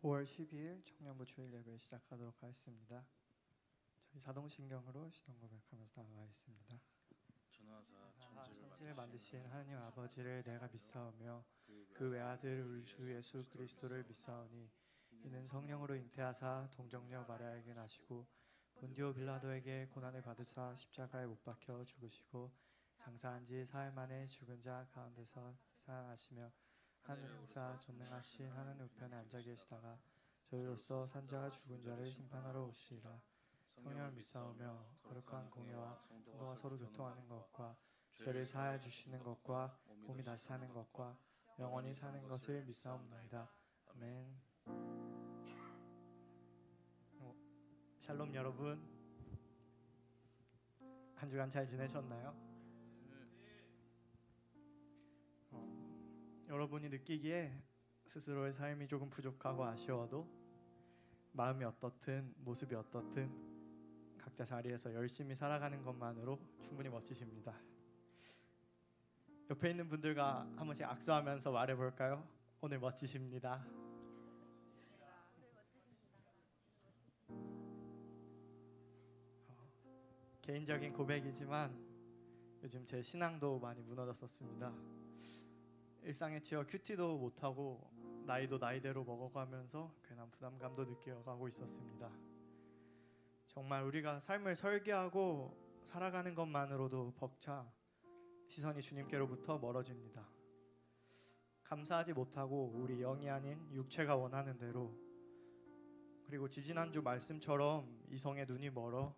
5월 12일 청년부 주일 예배 시작하도록 하겠습니다. 저희 자동신경으로 시동 고백하면서 나아가겠습니다. 전하사 천지를 만드신 하나님 아버지를 내가 믿사오며 그 외아들 우리 주 예수 그리스도를 믿사오니 이는 성령으로 잉태하사 동정녀 마리아에게 나시고 본디오 빌라도에게 고난을 받으사 십자가에 못 박혀 죽으시고 장사한 지 사흘 만에 죽은 자 가운데서 살아나시며 하늘 행사 전능하신 하나님 우편에 앉아 계시다가 저희로서 산자와 죽은 자를 심판하러 오시리라. 성령을 믿사오며 거룩한 공예와 성도와 서로 교통하는 것과 죄를 사하여 주시는 것과 몸이 다시 사는 것과 영원히 사는 것을 믿사옵나이다. 아멘. 샬롬 여러분, 한 주간 잘 지내셨나요? 여러분이 느끼기에 스스로의 삶이 조금 부족하고 아쉬워도 마음이 어떻든 모습이 어떻든 각자 자리에서 열심히 살아가는 것만으로 충분히 멋지십니다. 옆에 있는 분들과 한 번씩 악수하면서 말해볼까요? 오늘 멋지십니다. 개인적인 고백이지만 요즘 제 신앙도 많이 무너졌었습니다. 일상에 치여 큐티도 못하고 나이도 나이대로 먹어가면서 괜한 부담감도 느껴가고 있었습니다. 정말 우리가 삶을 설계하고 살아가는 것만으로도 벅차 시선이 주님께로부터 멀어집니다. 감사하지 못하고 우리 영이 아닌 육체가 원하는 대로, 그리고 지지난주 말씀처럼 이성의 눈이 멀어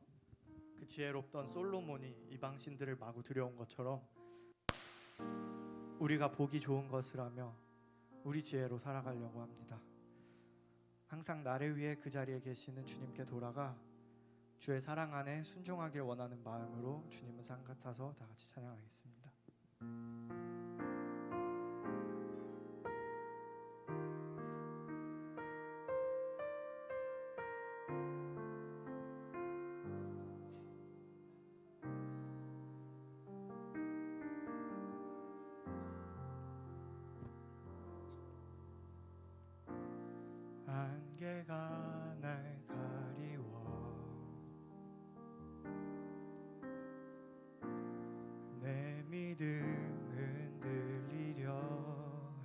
그 지혜롭던 솔로몬이 이방신들을 마구 들여온 것처럼 우리가 보기 좋은 것을 하며 우리 지혜로 살아가려고 합니다. 항상 나를 위해 그 자리에 계시는 주님께 돌아가 주의 사랑 안에 순종하길 원하는 마음으로 주님은 상 같아서 다 같이 찬양하겠습니다. 안개가 날 가리워 내 믿음 흔들리려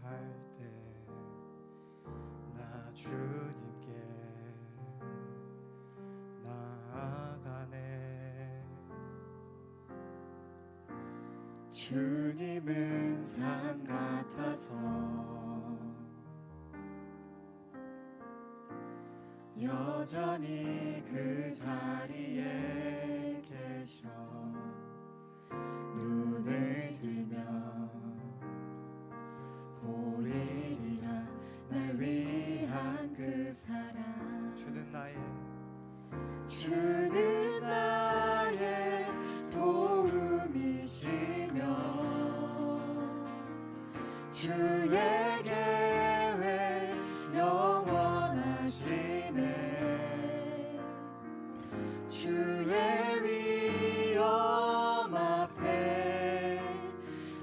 할 때 나 주님께 나아가네. 주님은 산 같아서 여전히 그 자리에 계셔. 눈을 들면 보이리라 날 위한 그 사랑. 주는 나의 도움이시며 주의 계획 영원하시네. 주의 위엄 앞에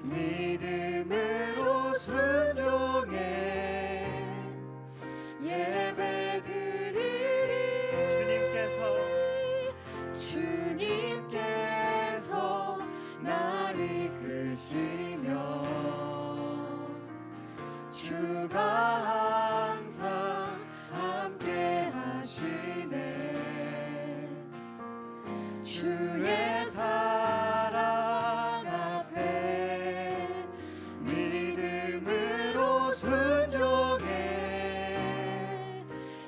믿음으로 순종해 예배드리리. 주님께서 나를 이끄시며 주가 항상 함께 하시네. 주의 사랑 앞에 믿음으로 순종해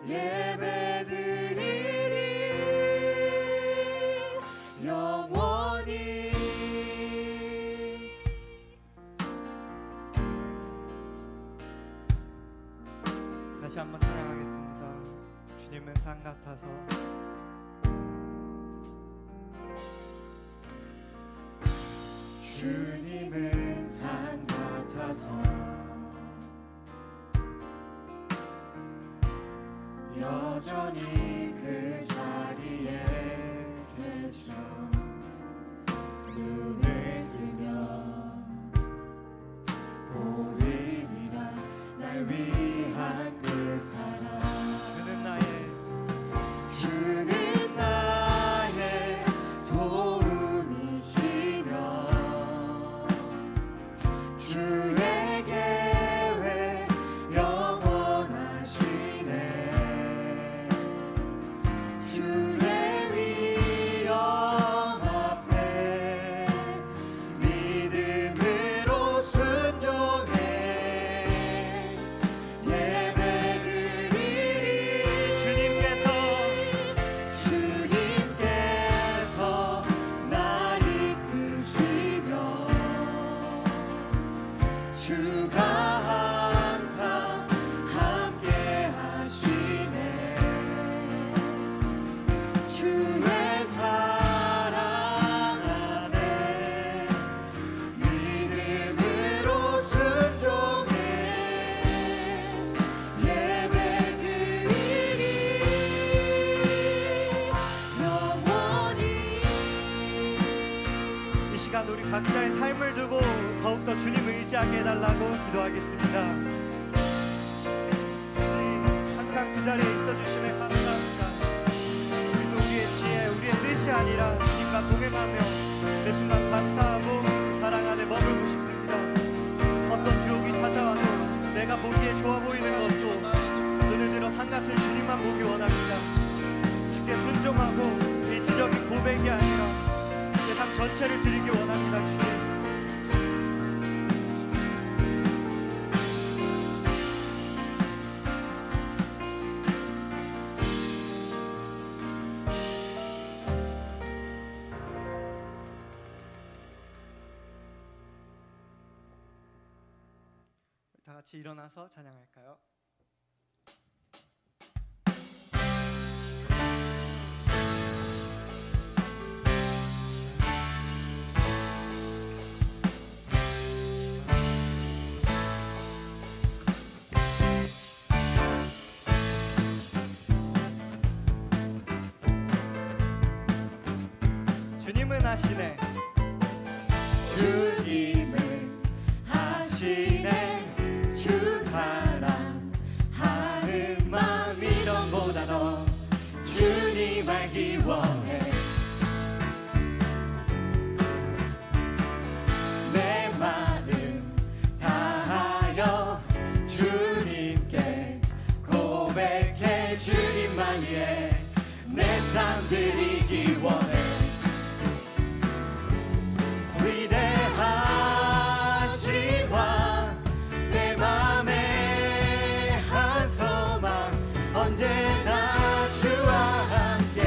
예배드리리 영원히. 다시 한번 찬양하겠습니다. 주님은 산 같아서. 주님은 산 같아서 여전히 그 자리에 계셔. 눈을 들면 보이리라 날 위한 그 사랑. 살아나게 해달라고 기도하겠습니다. 주님 항상 그 자리에 있어주심에 감사합니다. 우리도 우리의 지혜, 우리의 뜻이 아니라 주님과 동행하며 매 순간 감사하고 사랑 안에 머물고 싶습니다. 어떤 유혹이 찾아와도 내가 보기에 좋아 보이는 것도 눈을 들어 한같은 주님만 보기 원합니다. 주께 순종하고 일시적인 고백이 아니라 내 삶 전체를 드리기 원합니다. 주님, 다 같이 일어나서 찬양할까요? 주님은 하시네. 주님은 하시네. 주 사랑하는 마음이 전보다 더 주님 알기 원해. 내 마음 다하여 주님께 고백해. 주님만 위해 내 삶 드리기 원해. 위대하신 왕, 내 맘에 한 소망, 언제나 주와 함께,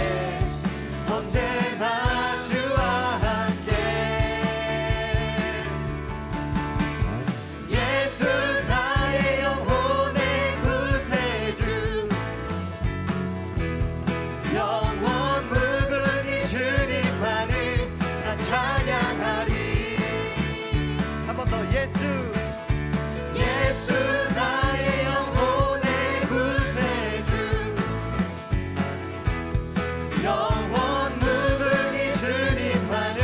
언제나 주와 함께. 예수 나의 영혼의 구세주, 영원 무근히 주님만을 나 찬양하리. 한 번 더. 예수 나의 영혼의 구세주, 영원 무근히 주님만을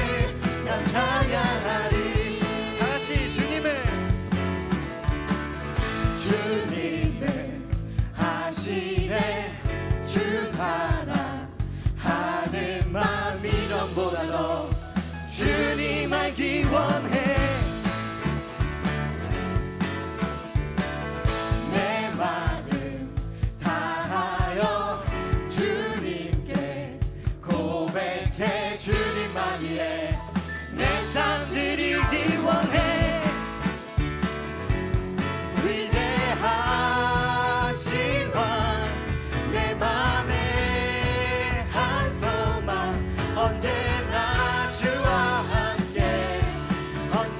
나 찬양하리. 다 같이 주님은 하시네. 주 사랑하는 마음이 전보다 더 주님 알기 원해. 내 마음 다하여 주님께 고백해. 주님만 위해 내 삶 드리기 원해. 위대하신 왕, 내 맘에 한 소망, 언제나 주와 함께, 언제나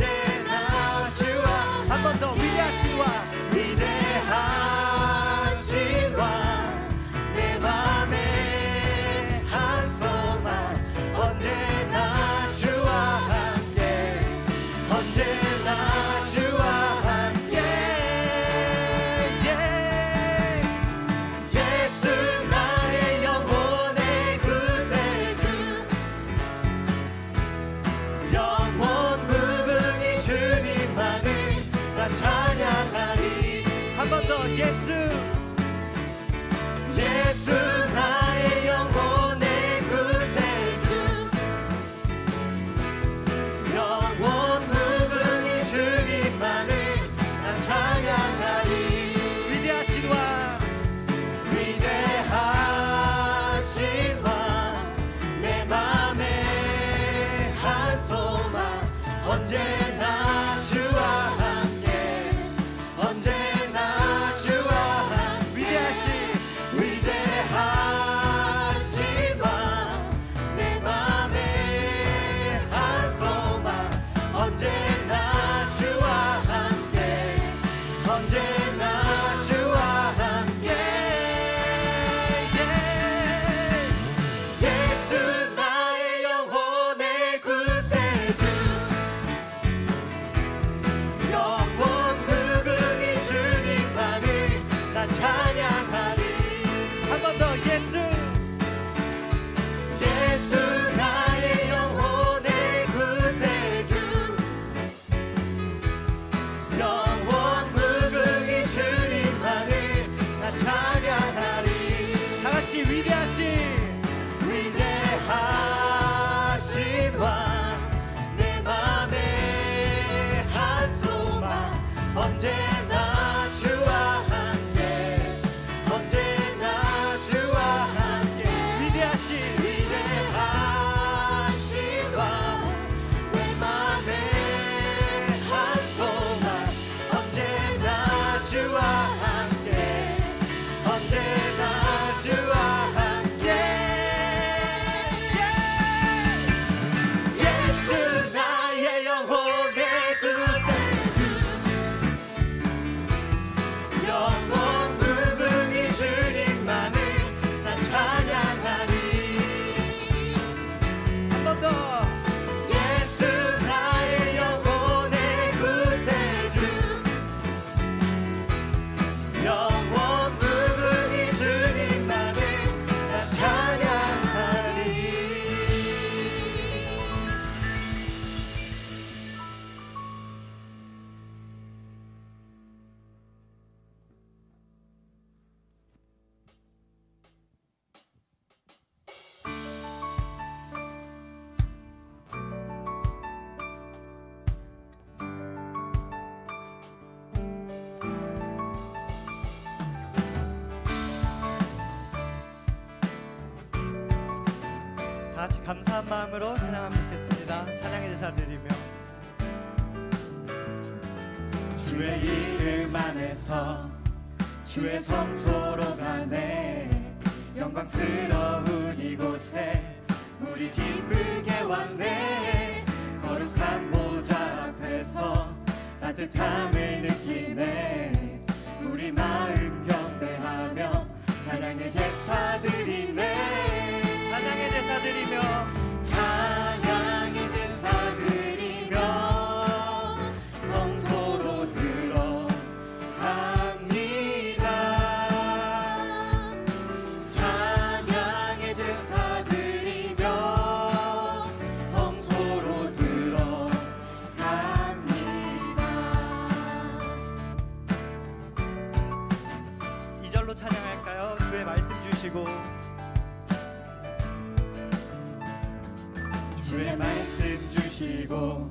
언제나 주와 함께 예수 나의 영혼의 구세주 영원 무궁히 주님만을 난 찬양하리 한 번 더 예수 나의 영혼의 구세주 영원 무궁히 주님만을 난 찬양하리 다 같이 감사한 마음으로 찬양하면 좋겠습니다. 찬양의 제사 드리며 주의 이름 안에서 주의 성소로 가네 영광스러운 이곳에 우리 기쁘게 왔네 거룩한 보좌 앞에서 따뜻함을 느끼네 우리 마음 경배하며 찬양의 제사 드리네 찬양의 제사 드리며 찬양의 제사 드리며 성소로 들어갑니다 찬양의 제사 드리며 성소로 들어갑니다 2절로 찬양할까요? 주의 말씀 주시고 주의 말씀 주시고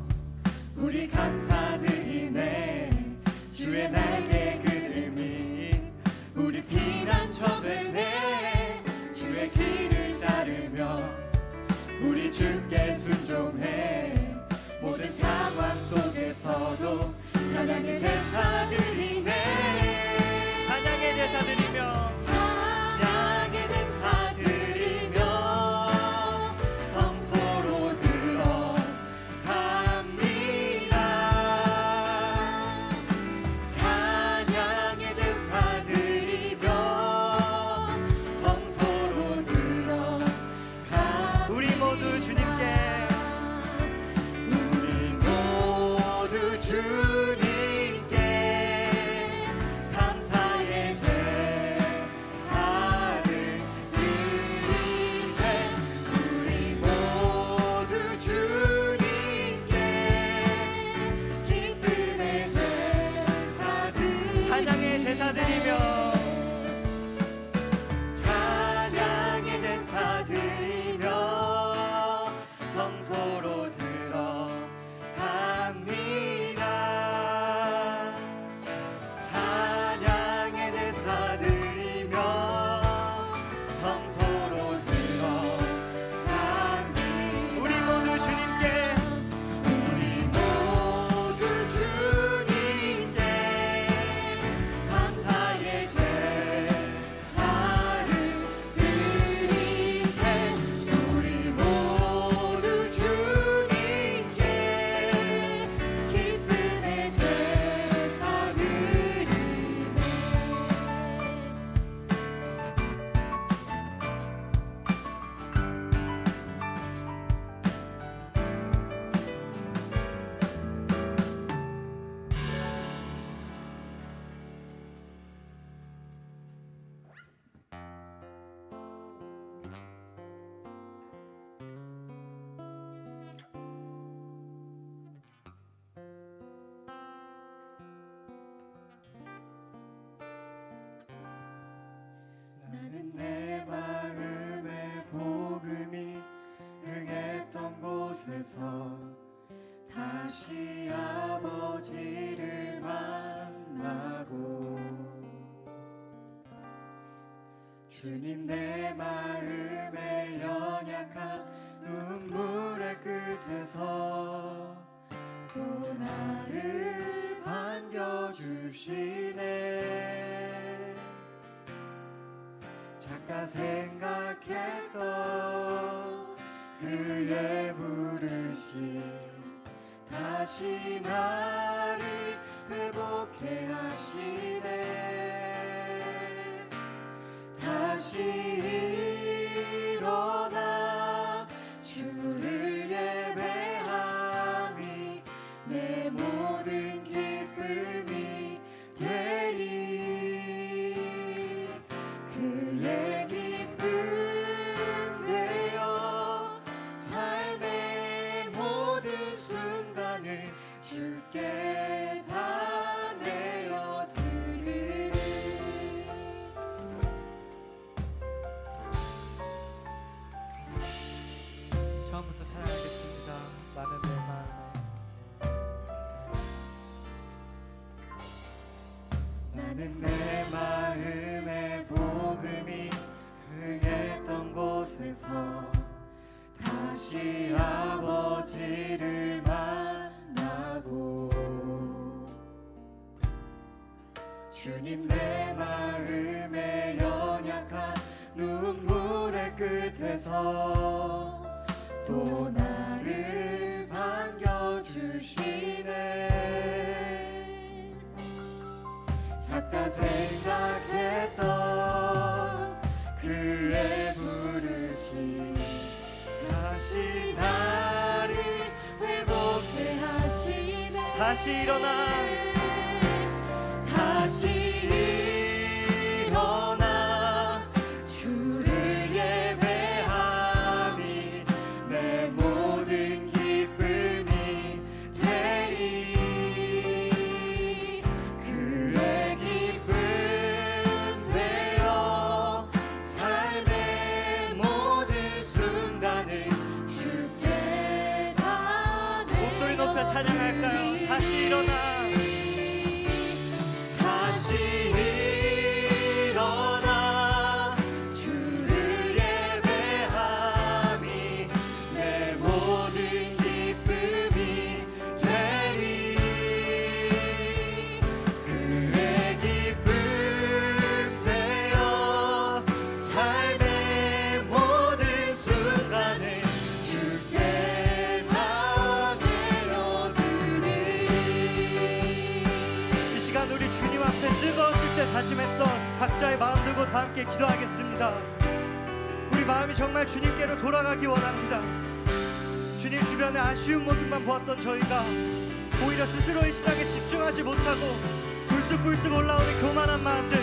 우리 감사드리네 주의 날개 그름이 우리 피난처 되네 주의 길을 따르며 우리 주께 순종해 모든 상황 속에서도 찬양의 제사 드리네 찬양의 제사 드리며 찬양의 제사 드리며 성소로 들어갑니다 찬양의 제사 드리며 성소로 들어갑니다 우리 모두 주님께 우리 모두 주님께 감사의 제사를 드리세 우리 모두 주님께 기쁨의 제사 드리세 찬양의 제사 드리며 찬양의 제사 드리며 성소로 들어갑니다 찬양의 제사 드리며 성소로 들어갑니다 우리 모두 주님께 우리 모두 주님께 감사의 제사를 드리세 우리 모두 주님께 기쁨의 제사 드리네 나는 내 마음의 복음이 흥했던 곳에서 다시 아버지를 만나고 주님 내 마음의 연약한 눈물의 끝에서 또 나를 반겨주시네 잠깐 생각했던 그의 부르심 다시 나를 회복해 하시네. 다시 일어나 주를 예배함이 내 모든 기쁨이 되리. 그의 기쁨 되어 삶의 모든 순간을 주께 다 내어 드리리. 처음부터 찬양하겠습니다. 나는 내 마음에 나는 내 마음의 복음이 흥했던 곳에서 다시 아버지를 만나고 주님 내 마음의 연약한 눈물의 끝에서 또 나를 반겨주시네. 잠깐 생각했던 그의 부르심 다시 나를 회복해 하시네. 다시 일어나 다시 일어나 주를 예배함이 내 모든 기쁨이 되리. 그의 기쁨 되어 삶의 모든 순간을 주께 다 내어 목소리 높여 찬양할까요? 다시 일어나 다시 일어나 주를 예배함이 내 모든 기쁨이 되리. 그의 기쁨 되어 삶의 모든 순간을 주께 다 내어드리. 이 시간 우리 주님 앞에 뜨거웠을 때 다짐했던 각자의 마음 두고 다 함께 기도하겠습니다. 우리 마음이 정말 주님께로 돌아가기 원합니다. 주님 주변에 아쉬운 모습만 보았던 저희가 오히려 스스로의 신앙에 집중하지 못하고 불쑥불쑥 올라오는 교만한 마음들,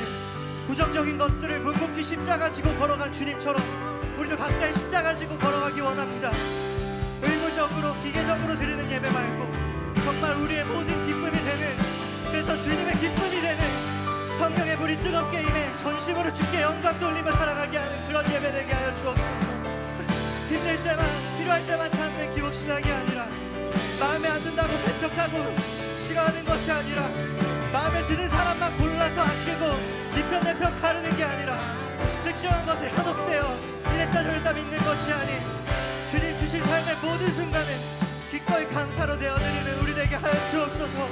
부정적인 것들을 묵묵히 십자가 지고 걸어간 주님처럼 우리도 각자의 십자가 지고 걸어가기 원합니다. 의무적으로 기계적으로 드리는 예배 말고 정말 우리의 모든 기쁨이 되는, 그래서 주님의 기쁨이 되는 성령의 불이 뜨겁게 임해 전심으로 주께 영광 돌리며 살아가게 하는 그런 예배 되게 하여 주옵소서. 힘들 때만 필요할 때만 찾는 기복신앙이 아니라 마음에 안 든다고 배척하고 싫어하는 것이 아니라 마음에 드는 사람만 골라서 아끼고 이편 내 편 가르는 게 아니라 특정한 것에 현혹되어 이랬다 저랬다 믿는 것이 아닌 주님 주신 삶의 모든 순간을 기꺼이 감사로 내어드리는 우리 되게 하여 주옵소서.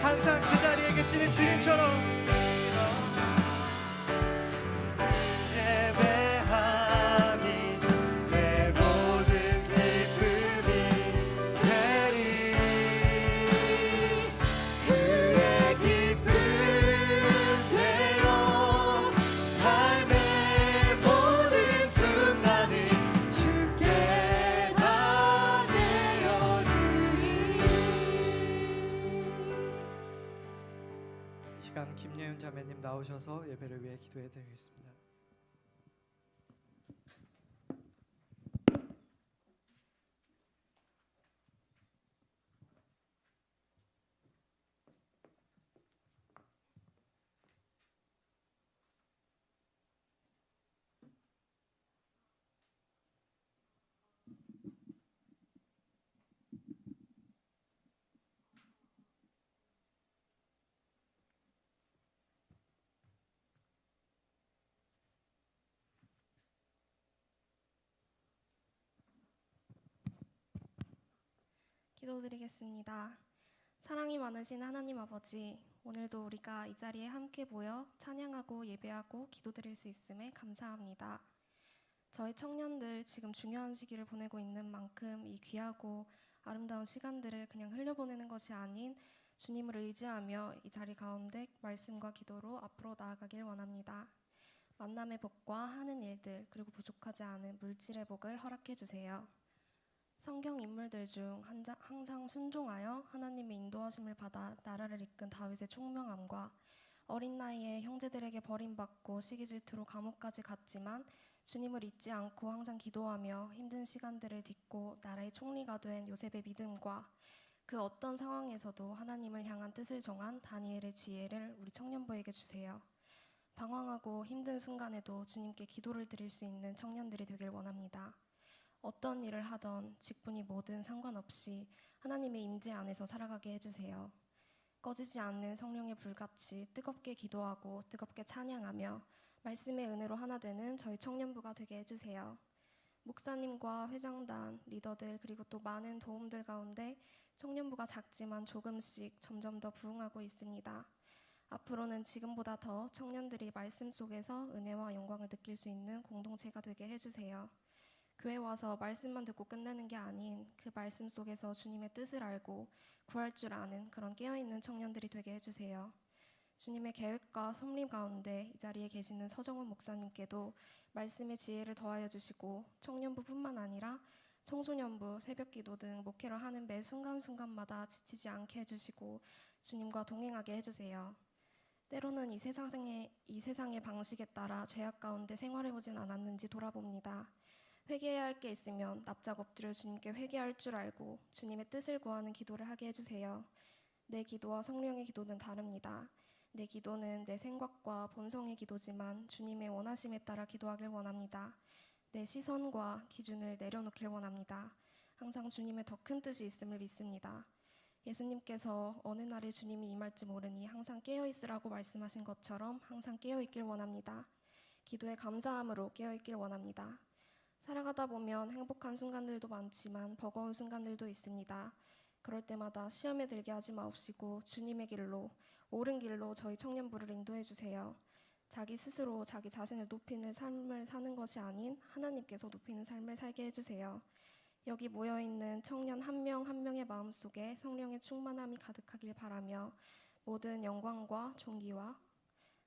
항상 그 자리에 계시는 주님처럼 예배함이 내 모든 기쁨이 되리. 그의 기쁨 되어 삶의 모든 순간을 주께 다 내어드리. 이 시간 김예윤 자매님 나오셔서 예배를 위해 기도해 드리겠습니다. 기도드리겠습니다. 사랑이 많으신 하나님 아버지, 오늘도 우리가 이 자리에 함께 모여 찬양하고 예배하고 기도드릴 수 있음에 감사합니다. 저희 청년들 지금 중요한 시기를 보내고 있는 만큼 이 귀하고 아름다운 시간들을 그냥 흘려보내는 것이 아닌 주님을 의지하며 이 자리 가운데 말씀과 기도로 앞으로 나아가길 원합니다. 만남의 복과 하는 일들 그리고 부족하지 않은 물질의 복을 허락해 주세요. 성경 인물들 중 항상 순종하여 하나님의 인도하심을 받아 나라를 이끈 다윗의 총명함과 어린 나이에 형제들에게 버림받고 시기 질투로 감옥까지 갔지만 주님을 잊지 않고 항상 기도하며 힘든 시간들을 딛고 나라의 총리가 된 요셉의 믿음과 그 어떤 상황에서도 하나님을 향한 뜻을 정한 다니엘의 지혜를 우리 청년부에게 주세요. 방황하고 힘든 순간에도 주님께 기도를 드릴 수 있는 청년들이 되길 원합니다. 어떤 일을 하던 직분이 뭐든 상관없이 하나님의 임재 안에서 살아가게 해주세요. 꺼지지 않는 성령의 불같이 뜨겁게 기도하고 뜨겁게 찬양하며 말씀의 은혜로 하나 되는 저희 청년부가 되게 해주세요. 목사님과 회장단, 리더들 그리고 또 많은 도움들 가운데 청년부가 작지만 조금씩 점점 더 부흥하고 있습니다. 앞으로는 지금보다 더 청년들이 말씀 속에서 은혜와 영광을 느낄 수 있는 공동체가 되게 해주세요. 교회 와서 말씀만 듣고 끝내는 게 아닌 그 말씀 속에서 주님의 뜻을 알고 구할 줄 아는 그런 깨어있는 청년들이 되게 해주세요. 주님의 계획과 섭리 가운데 이 자리에 계시는 서정훈 목사님께도 말씀의 지혜를 더하여 주시고 청년부뿐만 아니라 청소년부, 새벽기도 등 목회를 하는 매 순간순간마다 지치지 않게 해주시고 주님과 동행하게 해주세요. 때로는 이 세상의 방식에 따라 죄악 가운데 생활해오진 않았는지 돌아봅니다. 회개해야 할 게 있으면 납작 엎드려 주님께 회개할 줄 알고 주님의 뜻을 구하는 기도를 하게 해주세요. 내 기도와 성령의 기도는 다릅니다. 내 기도는 내 생각과 본성의 기도지만 주님의 원하심에 따라 기도하길 원합니다. 내 시선과 기준을 내려놓길 원합니다. 항상 주님의 더 큰 뜻이 있음을 믿습니다. 예수님께서 어느 날에 주님이 임할지 모르니 항상 깨어있으라고 말씀하신 것처럼 항상 깨어있길 원합니다. 기도에 감사함으로 깨어있길 원합니다. 살아가다 보면 행복한 순간들도 많지만 버거운 순간들도 있습니다. 그럴 때마다 시험에 들게 하지 마옵시고 주님의 길로, 옳은 길로 저희 청년부를 인도해 주세요. 자기 스스로 자기 자신을 높이는 삶을 사는 것이 아닌 하나님께서 높이는 삶을 살게 해주세요. 여기 모여있는 청년 한 명 한 명의 마음속에 성령의 충만함이 가득하길 바라며 모든 영광과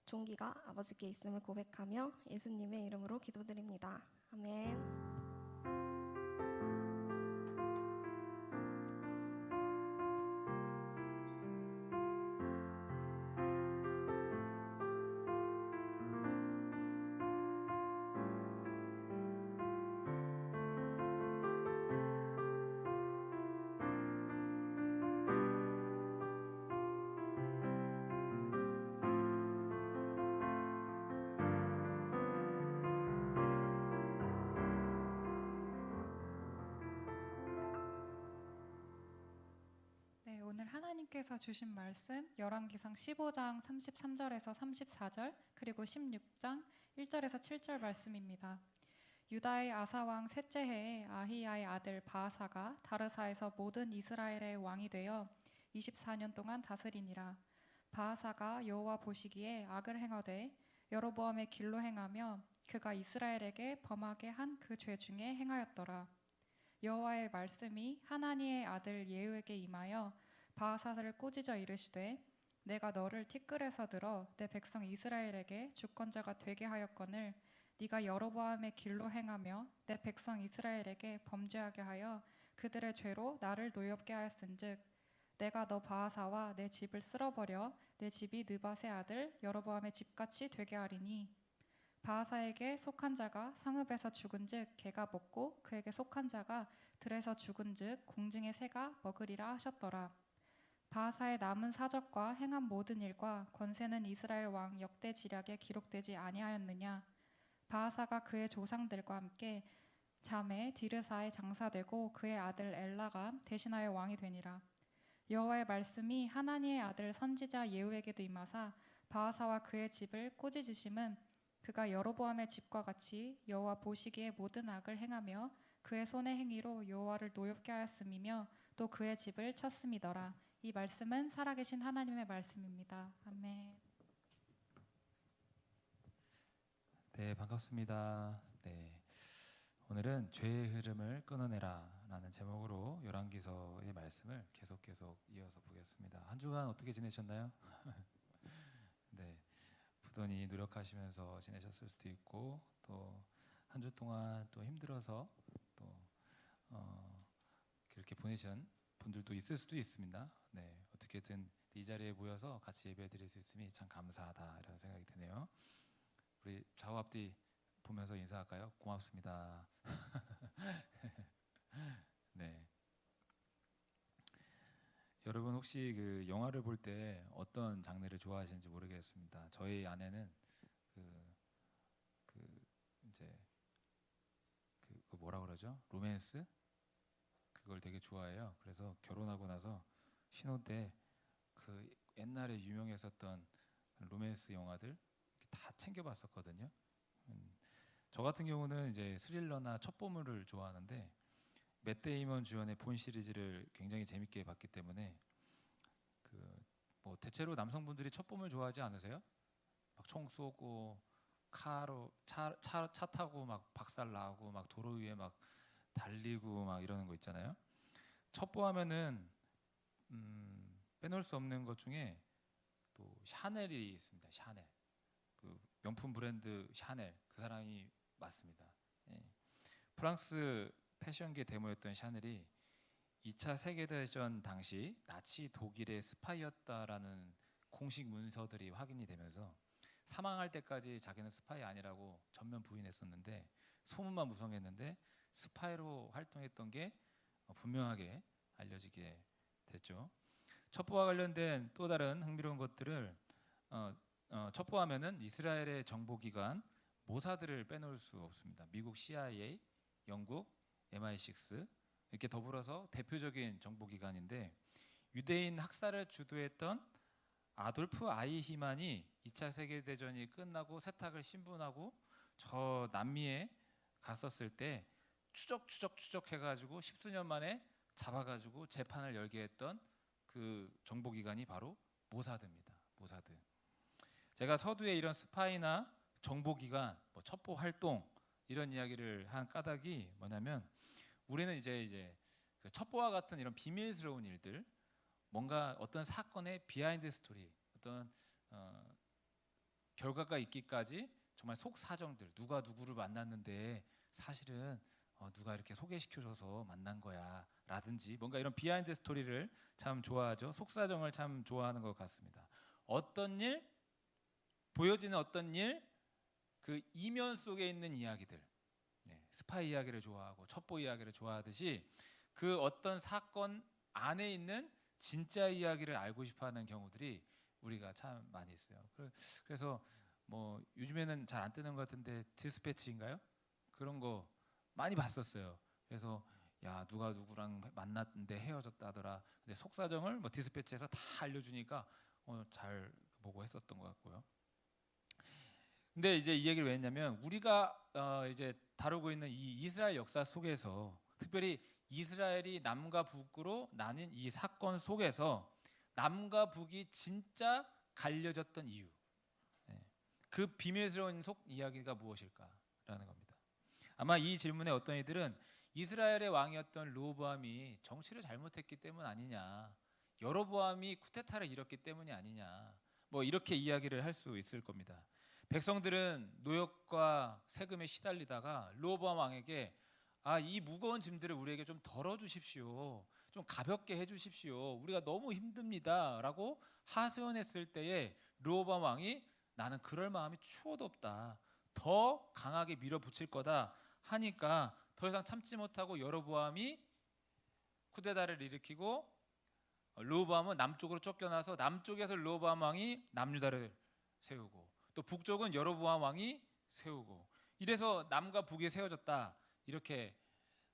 존귀가 아버지께 있음을 고백하며 예수님의 이름으로 기도드립니다. 아멘. 네, 오늘 하나님께서 주신 말씀 열왕기상 15장 33절에서 34절 그리고 16장 1절에서 7절 말씀입니다. 유다의 아사 왕 셋째 해에 아히야의 아들 바아사가 다르사에서 모든 이스라엘의 왕이 되어 24년 동안 다스리니라. 바아사가 여호와 보시기에 악을 행하되 여로보암의 길로 행하며 그가 이스라엘에게 범하게 한 그 죄 중에 행하였더라. 여호와의 말씀이 하나니의 아들 예후에게 임하여 바아사를 꾸짖어 이르시되 내가 너를 티끌에서 들어 내 백성 이스라엘에게 주권자가 되게 하였거늘 네가 여로보암의 길로 행하며 내 백성 이스라엘에게 범죄하게 하여 그들의 죄로 나를 노엽게 하였은즉 내가 너 바아사와 내 집을 쓸어버려 내 집이 느밧의 아들 여로보암의 집같이 되게 하리니 바아사에게 속한 자가 상읍에서 죽은즉 개가 먹고 그에게 속한 자가 들에서 죽은즉 공중의 새가 먹으리라 하셨더라. 바아사의 남은 사적과 행한 모든 일과 권세는 이스라엘 왕 역대 지략에 기록되지 아니하였느냐. 바아사가 그의 조상들과 함께 잠에 디르사에 장사되고 그의 아들 엘라가 대신하여 왕이 되니라. 여호와의 말씀이 하나니의 아들 선지자 예후에게도 임하사 바아사와 그의 집을 꾸짖으심은 그가 여로보암의 집과 같이 여호와 보시기에 모든 악을 행하며 그의 손의 행위로 여호와를 노엽게 하였음이며 또 그의 집을 쳤음이더라. 이 말씀은 살아계신 하나님의 말씀입니다. 아멘. 네, 반갑습니다. 네, 오늘은 죄의 흐름을 끊어내라라는 제목으로 열왕기서의 말씀을 계속 이어서 보겠습니다. 한 주간 어떻게 지내셨나요? 네, 부단히 노력하시면서 지내셨을 수도 있고 또 한 주 동안 또 힘들어서 또 그렇게 보내신 분들도 있을 수도 있습니다. 네, 어떻게든 이 자리에 모여서 같이 예배드릴 수 있음이 참 감사하다라는 생각이 드네요. 우리 좌우 앞뒤 보면서 인사할까요? 고맙습니다. 네. 여러분 혹시 그 영화를 볼 때 어떤 장르를 좋아하시는지 모르겠습니다. 저희 아내는 이제 그 뭐라 그러죠? 로맨스? 그걸 되게 좋아해요. 그래서 결혼하고 나서 신혼 때 그 옛날에 유명했었던 로맨스 영화들 다 챙겨봤었거든요. 저 같은 경우는 이제 스릴러나 첩보물을 좋아하는데 맷 데이먼 주연의 본 시리즈를 굉장히 재밌게 봤기 때문에 뭐 대체로 남성분들이 첩보물 좋아하지 않으세요? 막 총 쏘고 차 타고 막 박살 나고 막 도로 위에 막 달리고 막 이러는 거 있잖아요. 첩보하면은 빼놓을 수 없는 것 중에 또 샤넬이 있습니다. 샤넬. 그 명품 브랜드 샤넬 그 사람이 맞습니다. 예. 프랑스 패션계 데모였던 샤넬이 2차 세계대전 당시 나치 독일의 스파이였다라는 공식 문서들이 확인이 되면서 사망할 때까지 자기는 스파이 아니라고 전면 부인했었는데 소문만 무성했는데 스파이로 활동했던 게 분명하게 알려지게 됐죠. 첩보와 관련된 또 다른 흥미로운 것들을 첩보하면은 이스라엘의 정보기관 모사드를 빼놓을 수 없습니다. 미국 CIA, 영국 MI6 이렇게 더불어서 대표적인 정보기관인데 유대인 학살을 주도했던 아돌프 아이히만이 2차 세계대전이 끝나고 세탁을 신분하고 저 남미에 갔었을 때 추적해가지고 10수년 만에 잡아가지고 재판을 열게 했던 그 정보기관이 바로 모사드입니다. 모사드. 제가 서두에 이런 스파이나 정보기관, 뭐 첩보 활동 이런 이야기를 한 까닭이 뭐냐면 우리는 이제 그 첩보와 같은 이런 비밀스러운 일들, 뭔가 어떤 사건의 비하인드 스토리, 어떤 결과가 있기까지 정말 속 사정들, 누가 누구를 만났는데 사실은 누가 이렇게 소개시켜줘서 만난 거야 라든지 뭔가 이런 비하인드 스토리를 참 좋아하죠. 속사정을 참 좋아하는 것 같습니다. 어떤 일, 보여지는 어떤 일, 그 이면 속에 있는 이야기들, 스파이 이야기를 좋아하고 첩보 이야기를 좋아하듯이 그 어떤 사건 안에 있는 진짜 이야기를 알고 싶어하는 경우들이 우리가 참 많이 있어요. 그래서 뭐 요즘에는 잘 안 뜨는 것 같은데 디스패치인가요? 그런 거 많이 봤었어요. 그래서 야 누가 누구랑 만났는데 헤어졌다더라. 근데 속사정을 뭐 디스패치에서 다 알려주니까 잘 보고 했었던 것 같고요. 근데 이제 이 얘기를 왜 했냐면 우리가 이제 다루고 있는 이 이스라엘 역사 속에서 특별히 이스라엘이 남과 북으로 나뉜 이 사건 속에서 남과 북이 진짜 갈려졌던 이유, 그 비밀스러운 속 이야기가 무엇일까라는 겁니다. 아마 이 질문에 어떤 이들은 이스라엘의 왕이었던 르호보암이 정치를 잘못했기 때문 아니냐, 여로보암이 쿠데타를 일으켰기 때문이 아니냐, 뭐 이렇게 이야기를 할 수 있을 겁니다. 백성들은 노역과 세금에 시달리다가 르호보암 왕에게 이 무거운 짐들을 우리에게 좀 덜어주십시오, 좀 가볍게 해주십시오, 우리가 너무 힘듭니다 라고 하소연했을 때에 르호보암 왕이 나는 그럴 마음이 추호도 없다, 더 강하게 밀어붙일 거다 하니까 더 이상 참지 못하고 여로보암이 쿠데타를 일으키고 르호보암은 남쪽으로 쫓겨나서 남쪽에서 르호보암 왕이 남유다를 세우고 또 북쪽은 여로보암 왕이 세우고 이래서 남과 북이 세워졌다 이렇게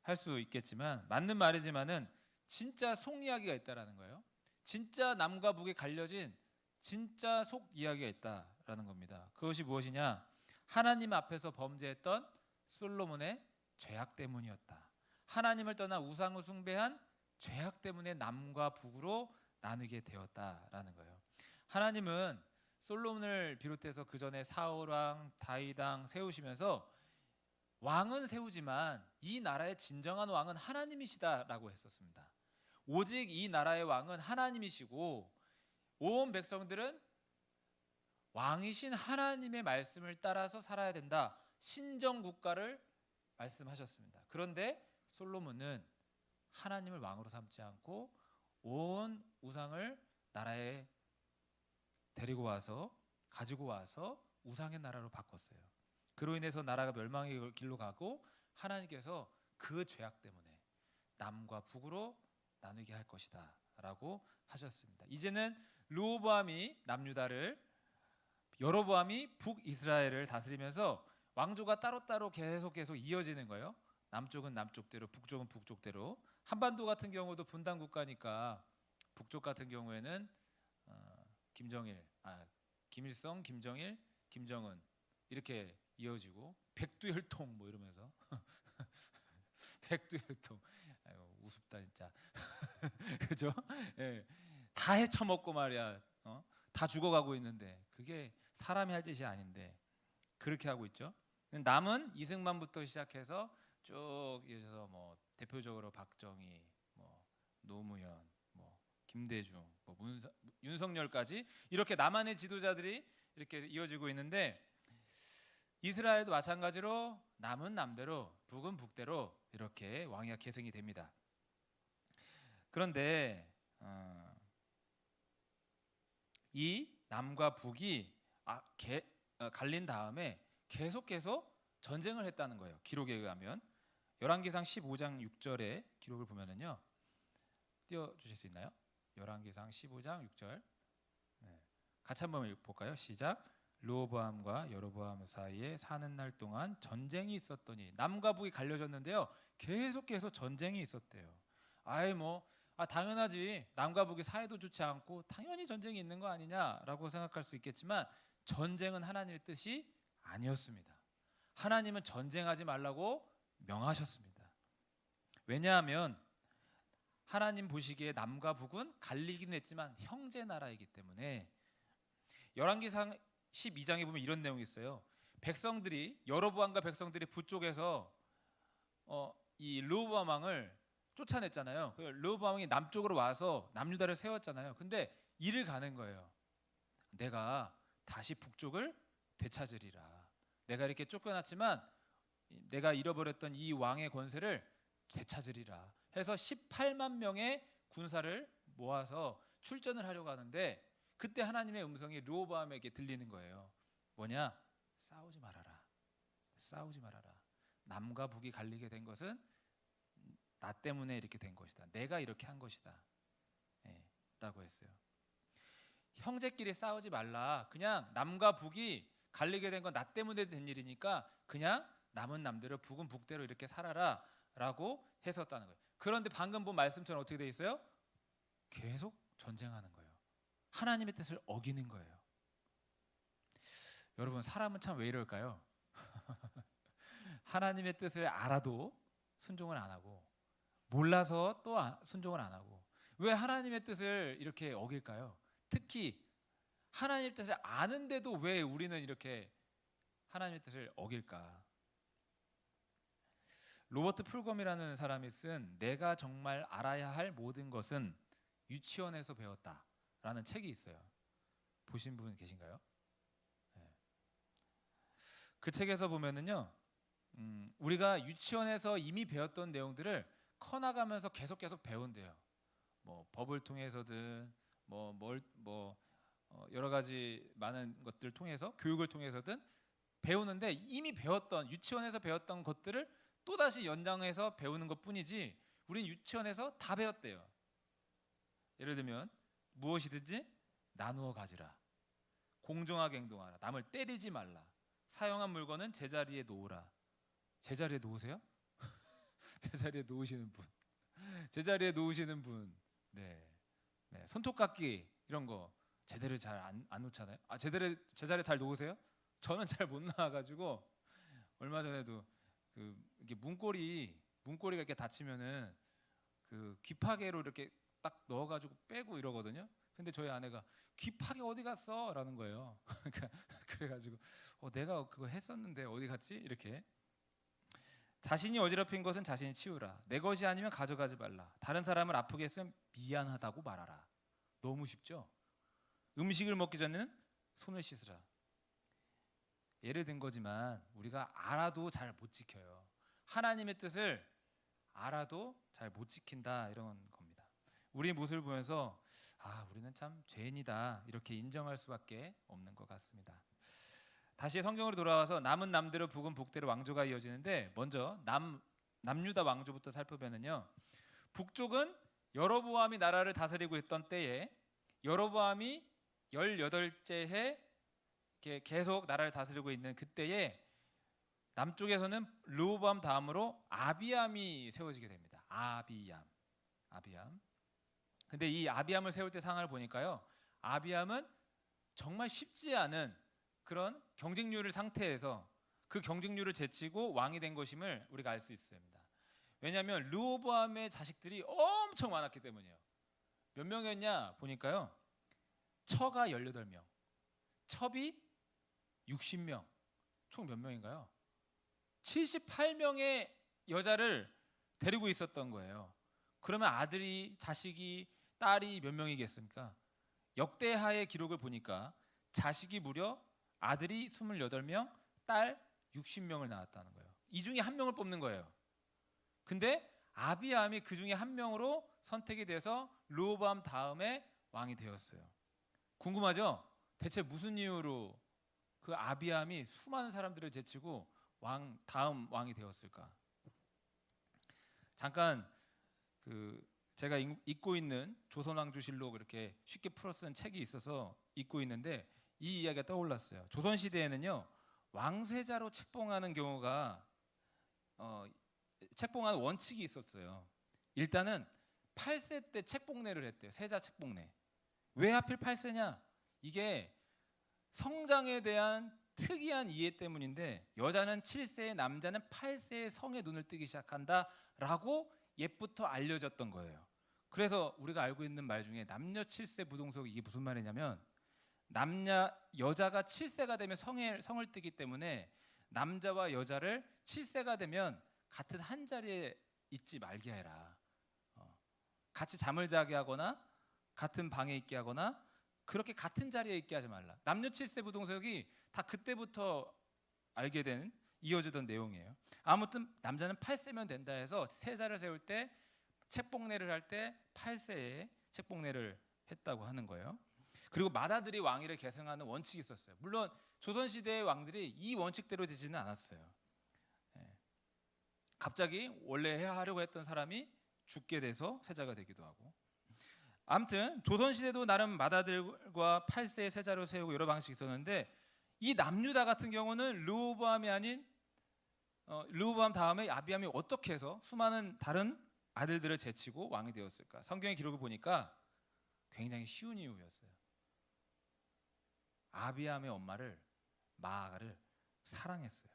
할 수 있겠지만 맞는 말이지만은 진짜 속 이야기가 있다라는 거예요. 진짜 남과 북에 갈려진 진짜 속 이야기가 있다라는 겁니다. 그것이 무엇이냐? 하나님 앞에서 범죄했던 솔로몬의 죄악 때문이었다. 하나님을 떠나 우상을 숭배한 죄악 때문에 남과 북으로 나누게 되었다라는 거예요. 하나님은 솔로몬을 비롯해서 그 전에 사울 왕, 다윗 왕 세우시면서 왕은 세우지만 이 나라의 진정한 왕은 하나님이시다라고 했었습니다. 오직 이 나라의 왕은 하나님이시고 온 백성들은 왕이신 하나님의 말씀을 따라서 살아야 된다. 신정 국가를 말씀하셨습니다. 그런데 솔로몬은 하나님을 왕으로 삼지 않고 온 우상을 나라에 데리고 와서 가지고 와서 우상의 나라로 바꿨어요. 그로 인해서 나라가 멸망의 길로 가고 하나님께서 그 죄악 때문에 남과 북으로 나누게 할 것이다 라고 하셨습니다. 이제는 르호보암이 남유다를, 여로보암이 북이스라엘을 다스리면서 왕조가 따로따로 계속 이어지는 거예요. 남쪽은 남쪽대로, 북쪽은 북쪽대로. 한반도 같은 경우도 분단 국가니까 북쪽 같은 경우에는 김일성, 김정일, 김정은 이렇게 이어지고 백두혈통 뭐 이러면서 백두혈통, 아이고, 우습다 진짜. 그죠? 예, 다 헤쳐먹고 말이야. 다 죽어가고 있는데 그게 사람이 할 짓이 아닌데 그렇게 하고 있죠. 남은 이승만부터 시작해서 쭉 이어져서 뭐 대표적으로 박정희, 뭐 노무현, 뭐 김대중, 뭐 윤석열까지 이렇게 남한의 지도자들이 이렇게 이어지고 있는데 이스라엘도 마찬가지로 남은 남대로 북은 북대로 이렇게 왕위가 계승이 됩니다. 그런데 이 남과 북이 갈린 다음에 계속 전쟁을 했다는 거예요. 기록에 의하면 열왕기상 15장 6절의 기록을 보면은요, 띄워주실 수 있나요? 열왕기상 15장 6절. 네. 같이 한번 볼까요? 시작. 르호보암과 여로보암 사이에 사는 날 동안 전쟁이 있었더니, 남과 북이 갈려졌는데요, 계속해서 전쟁이 있었대요. 당연하지, 남과 북이 사이도 좋지 않고 당연히 전쟁이 있는 거 아니냐라고 생각할 수 있겠지만 전쟁은 하나님의 뜻이 아니었습니다. 하나님은 전쟁하지 말라고 명하셨습니다. 왜냐하면 하나님 보시기에 남과 북은 갈리긴 했지만 형제 나라이기 때문에. 열왕기상 12장에 보면 이런 내용이 있어요. 여로보암과 백성들이 북쪽에서 이 르호보암 왕을 쫓아냈잖아요. 르호보암 왕이 남쪽으로 와서 남유다를 세웠잖아요. 근데 이를 가는 거예요. 내가 다시 북쪽을 되찾으리라. 내가 이렇게 쫓겨났지만 내가 잃어버렸던 이 왕의 권세를 되찾으리라 해서 18만 명의 군사를 모아서 출전을 하려고 하는데, 그때 하나님의 음성이 르호보암에게 들리는 거예요. 뭐냐? 싸우지 말아라. 싸우지 말아라. 남과 북이 갈리게 된 것은 나 때문에 이렇게 된 것이다. 내가 이렇게 한 것이다. 라고 했어요. 형제끼리 싸우지 말라. 그냥 남과 북이 갈리게 된 건 나 때문에 된 일이니까 그냥 남은 남대로 북은 북대로 이렇게 살아라 라고 했었다는 거예요. 그런데 방금 본 말씀처럼 어떻게 돼 있어요? 계속 전쟁하는 거예요. 하나님의 뜻을 어기는 거예요. 여러분, 사람은 참 왜 이럴까요? 하나님의 뜻을 알아도 순종을 안 하고, 몰라서 또 순종을 안 하고. 왜 하나님의 뜻을 이렇게 어길까요? 특히 하나님의 뜻을 아는데도 왜 우리는 이렇게 하나님의 뜻을 어길까? 로버트 풀검이라는 사람이 쓴 내가 정말 알아야 할 모든 것은 유치원에서 배웠다라는 책이 있어요. 보신 분 계신가요? 네. 그 책에서 보면은요, 우리가 유치원에서 이미 배웠던 내용들을 커나가면서 계속 배운대요. 뭐 법을 통해서든 여러 가지 많은 것들을 통해서, 교육을 통해서든 배우는데, 이미 배웠던, 유치원에서 배웠던 것들을 또다시 연장해서 배우는 것뿐이지 우린 유치원에서 다 배웠대요. 예를 들면 무엇이든지 나누어 가지라, 공정하게 행동하라, 남을 때리지 말라, 사용한 물건은 제자리에 놓으라. 제자리에 놓으세요? 제자리에 놓으시는 분, 제자리에 놓으시는 분. 네. 손톱깎이 이런 거 제대로 잘 안 놓잖아요. 제자리에 잘 놓으세요? 저는 잘 못 나와가지고 얼마 전에도 이게 문고리가 이렇게 다치면은 그 귀파개로 이렇게 딱 넣어가지고 빼고 이러거든요. 근데 저희 아내가 귀파리 어디 갔어? 라는 거예요. 그래가지고 내가 그거 했었는데 어디 갔지? 이렇게. 자신이 어지럽힌 것은 자신이 치우라. 내 것이 아니면 가져가지 말라. 다른 사람을 아프게 했으면 미안하다고 말하라. 너무 쉽죠? 음식을 먹기 전에는 손을 씻으라. 예를 든 거지만 우리가 알아도 잘 못 지켜요. 하나님의 뜻을 알아도 잘 못 지킨다, 이런 겁니다. 우리 모습을 보면서 우리는 참 죄인이다, 이렇게 인정할 수밖에 없는 것 같습니다. 다시 성경으로 돌아와서 남은 남대로 북은 북대로 왕조가 이어지는데, 먼저 남유다 왕조부터 살펴보면요, 북쪽은 여로보암이 나라를 다스리고 있던 때에 여로보암이 18째 해 계속 나라를 다스리고 있는 그때에 남쪽에서는 르호보암 다음으로 아비암이 세워지게 됩니다. 아비암. 근데 이 아비암을 세울 때 상황을 보니까요, 아비암은 정말 쉽지 않은 그런 경쟁률 상태에서 그 경쟁률을 제치고 왕이 된 것임을 우리가 알 수 있습니다. 왜냐하면 르호보암의 자식들이 엄청 많았기 때문이에요. 몇 명이었냐 보니까요, 처가 18명, 첩이 60명, 총 몇 명인가요? 78명의 여자를 데리고 있었던 거예요. 그러면 아들이, 자식이, 딸이 몇 명이겠습니까? 역대하의 기록을 보니까 자식이 무려 아들이 28명, 딸 60명을 낳았다는 거예요. 이 중에 한 명을 뽑는 거예요. 근데 아비암이 그 중에 한 명으로 선택이 돼서 르호보암 다음에 왕이 되었어요. 궁금하죠? 대체 무슨 이유로 그 아비암이 수많은 사람들을 제치고 다음 왕이 되었을까? 잠깐 제가 읽고 있는 조선왕조실록, 이렇게 쉽게 풀어 쓴 책이 있어서 읽고 있는데 이 이야기가 떠올랐어요. 조선 시대에는요, 왕세자로 책봉하는 경우가 책봉하는 원칙이 있었어요. 일단은 8세 때 책봉례를 했대요. 세자 책봉례. 왜 하필 8세냐? 이게 성장에 대한 특이한 이해 때문인데, 여자는 7세에 남자는 8세에 성에 눈을 뜨기 시작한다라고 옛부터 알려졌던 거예요. 그래서 우리가 알고 있는 말 중에 남녀 7세 부동석, 이게 무슨 말이냐면, 여자가 7세가 되면 성을 뜨기 때문에 남자와 여자를 7세가 되면 같은 한 자리에 있지 말게 해라. 같이 잠을 자게 하거나 같은 방에 있게 하거나 그렇게 같은 자리에 있게 하지 말라. 남녀 7세 부동석이 다 그때부터 알게 된, 이어지던 내용이에요. 아무튼 남자는 8세면 된다 해서 세자를 세울 때, 책봉례를 할 때 8세에 책봉례를 했다고 하는 거예요. 그리고 맏아들이 왕위를 계승하는 원칙이 있었어요. 물론 조선시대의 왕들이 이 원칙대로 되지는 않았어요. 갑자기 원래 해야 하려고 했던 사람이 죽게 돼서 세자가 되기도 하고. 아무튼 조선시대도 나름 맏아들과 8세의 세자를 세우고 여러 방식이 있었는데, 이 남유다 같은 경우는 르호보암이 아닌 르호보암 다음에 아비암이 어떻게 해서 수많은 다른 아들들을 제치고 왕이 되었을까? 성경의 기록을 보니까 굉장히 쉬운 이유였어요. 아비암의 엄마를, 마아가를 사랑했어요.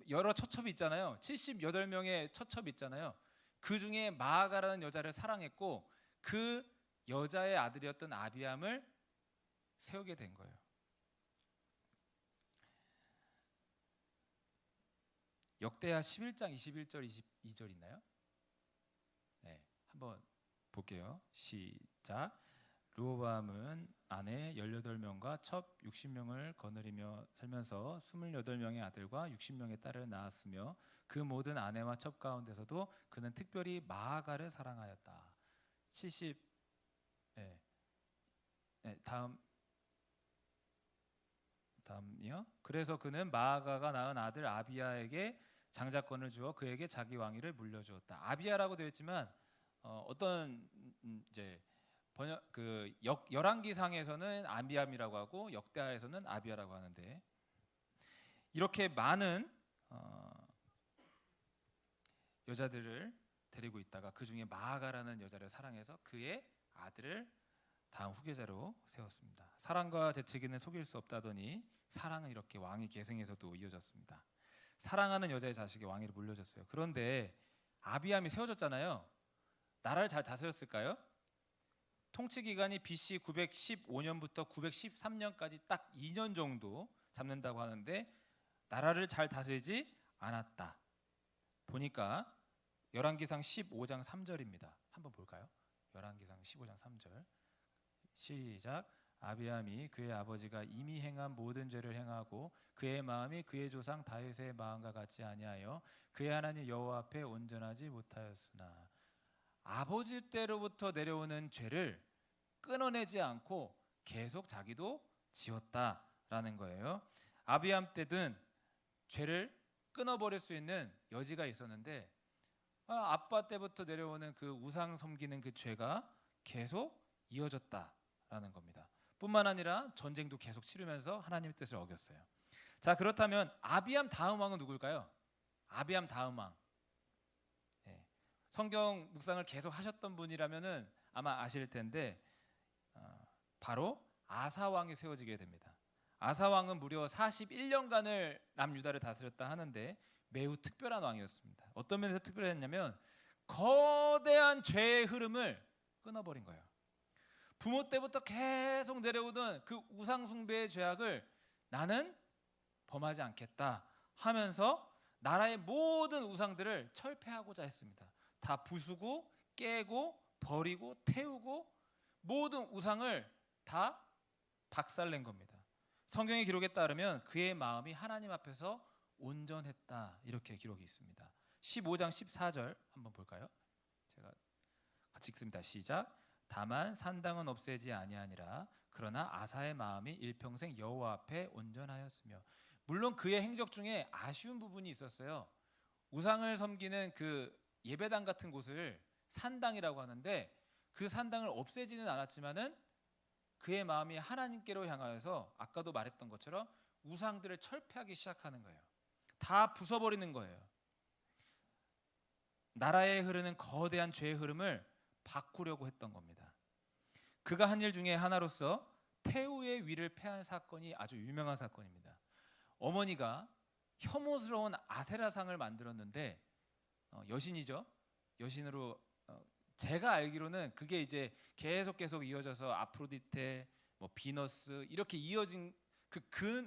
여러 처첩이 있잖아요. 78명의 처첩이 있잖아요. 그 중에 마아가라는 여자를 사랑했고 그 여자의 아들이었던 아비암을 세우게 된 거예요. 역대하 11장 21절 22절 있나요? 네, 한번 볼게요. 시작. 르호보암은 아내 18명과 첩 60명을 거느리며 살면서 28명의 아들과 60명의 딸을 낳았으며 그 모든 아내와 첩 가운데서도 그는 특별히 마아가를 사랑하였다. 70 다음이요. 그래서 그는 마아가가 낳은 아들 아비야에게 장자권을 주어 그에게 자기 왕위를 물려주었다. 아비야라고 되어 있지만 어떤 이제 번역 열왕기상에서는 아비암이라고 하고 역대하에서는 아비야라고 하는데, 이렇게 많은 여자들을 데리고 있다가 그 중에 마아가라는 여자를 사랑해서 그의 아들을 다음 후계자로 세웠습니다. 사랑과 재채기는 속일 수 없다더니 사랑은 이렇게 왕위 계승에서도 이어졌습니다. 사랑하는 여자의 자식이 왕위를 물려줬어요. 그런데 아비암이 세워졌잖아요. 나라를 잘 다스렸을까요? 통치 기간이 BC 915년부터 913년까지 딱 2년 정도 잡는다고 하는데 나라를 잘 다스리지 않았다. 보니까 열왕기상 15장 3절입니다. 한번 볼까요? 열왕기상 15장 3절. 시작. 아비암이 그의 아버지가 이미 행한 모든 죄를 행하고 그의 마음이 그의 조상 다윗의 마음과 같지 아니하여 그의 하나님 여호와 앞에 온전하지 못하였으나 아버지 때로부터 내려오는 죄를 끊어내지 않고 계속 자기도 지었다라는 거예요. 아비암 때든 죄를 끊어버릴 수 있는 여지가 있었는데 아빠 때부터 내려오는 그 우상 섬기는 그 죄가 계속 이어졌다라는 겁니다. 뿐만 아니라 전쟁도 계속 치르면서 하나님의 뜻을 어겼어요. 자, 그렇다면 아비암 다음 왕은 누굴까요? 아비암 다음 왕. 성경 묵상을 계속 하셨던 분이라면은 아마 아실 텐데 바로 아사 왕이 세워지게 됩니다. 아사 왕은 무려 41년간을 남유다를 다스렸다 하는데 매우 특별한 왕이었습니다. 어떤 면에서 특별했냐면 거대한 죄의 흐름을 끊어버린 거예요. 부모 때부터 계속 내려오던 그 우상 숭배의 죄악을 나는 범하지 않겠다 하면서 나라의 모든 우상들을 철폐하고자 했습니다. 다 부수고 깨고 버리고 태우고 모든 우상을 다 박살낸 겁니다. 성경의 기록에 따르면 그의 마음이 하나님 앞에서 온전했다 이렇게 기록이 있습니다. 15장 14절 한번 볼까요? 제가 같이 읽습니다. 시작. 다만 산당은 없애지 아니하니라. 그러나 아사의 마음이 일평생 여호와 앞에 온전하였으며. 물론 그의 행적 중에 아쉬운 부분이 있었어요. 우상을 섬기는 그 예배당 같은 곳을 산당이라고 하는데 그 산당을 없애지는 않았지만은 그의 마음이 하나님께로 향하여서 아까도 말했던 것처럼 우상들을 철폐하기 시작하는 거예요. 다 부숴버리는 거예요. 나라에 흐르는 거대한 죄의 흐름을 바꾸려고 했던 겁니다. 그가 한 일 중에 하나로서 태우의 위를 패한 사건이 아주 유명한 사건입니다. 어머니가 혐오스러운 아세라상을 만들었는데 여신이죠. 여신으로 제가 알기로는 그게 이제 계속 이어져서 아프로디테, 뭐 비너스 이렇게 이어진 그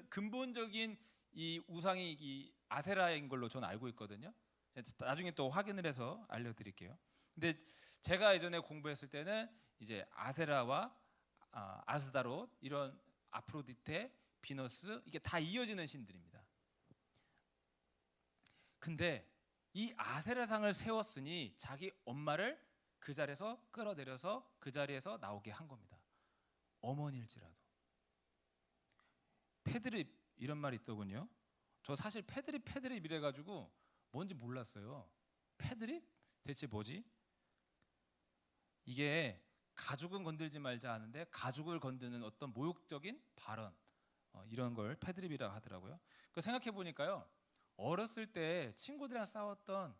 근본적인 이 우상이 이 아세라인 걸로 저는 알고 있거든요. 나중에 또 확인을 해서 알려드릴게요. 근데 제가 예전에 공부했을 때는 이제 아세라와 아스다롯 이런 아프로디테, 비너스 이게 다 이어지는 신들입니다. 근데 이 아세라상을 세웠으니 자기 엄마를 그 자리에서 끌어내려서 그 자리에서 나오게 한 겁니다. 어머니일지라도. 패드립 이런 말이 있더군요. 저 사실 패드립 이래가지고 뭔지 몰랐어요. 패드립? 대체 뭐지? 이게 가족은 건들지 말자 하는데 가족을 건드는 어떤 모욕적인 발언 이런 걸 패드립이라고 하더라고요. 그 생각해 보니까요. 어렸을 때 친구들이랑 싸웠던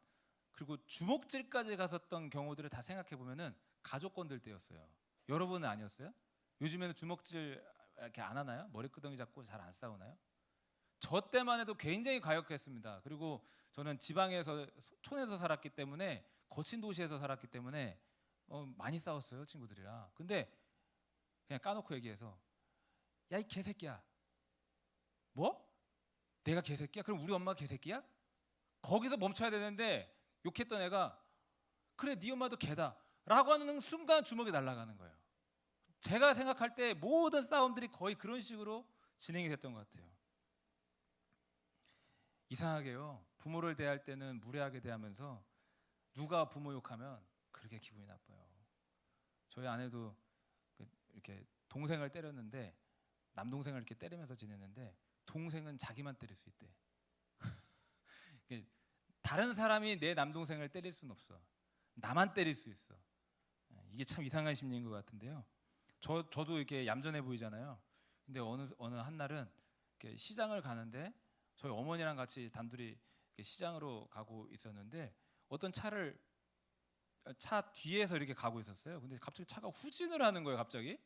그리고 주먹질까지 갔었던 경우들을 다 생각해 보면은 가족 건들 때였어요. 여러분은 아니었어요? 요즘에는 주먹질 이렇게 안 하나요? 머리끄덩이 잡고 잘 안 싸우나요? 저 때만 해도 굉장히 과격했습니다. 그리고 저는 지방에서 촌에서 살았기 때문에 거친 도시에서 살았기 때문에 많이 싸웠어요 친구들이랑. 근데 그냥 까놓고 얘기해서 야 이 개새끼야. 뭐? 내가 개새끼야? 그럼 우리 엄마가 개새끼야? 거기서 멈춰야 되는데 욕했던 애가 그래 네 엄마도 개다 라고 하는 순간 주먹이 날아가는 거예요. 제가 생각할 때 모든 싸움들이 거의 그런 식으로 진행이 됐던 것 같아요. 이상하게요. 부모를 대할 때는 무례하게 대하면서 누가 부모 욕하면 그렇게 기분이 나빠요. 저희 아내도 이렇게 동생을 때렸는데 남동생을 이렇게 때리면서 지냈는데 동생은 자기만 때릴 수 있대. 다른 사람이 내 남동생을 때릴 수는 없어. 나만 때릴 수 있어. 이게 참 이상한 심리인 것 같은데요. 저도 이렇게 얌전해 보이잖아요. 근데 어느 한 날은 이렇게 시장을 가는데 저희 어머니랑 같이 단둘이 시장으로 가고 있었는데 어떤 차 뒤에서 이렇게 가고 있었어요. 근데 갑자기 차가 후진을 하는 거예요. 갑자기.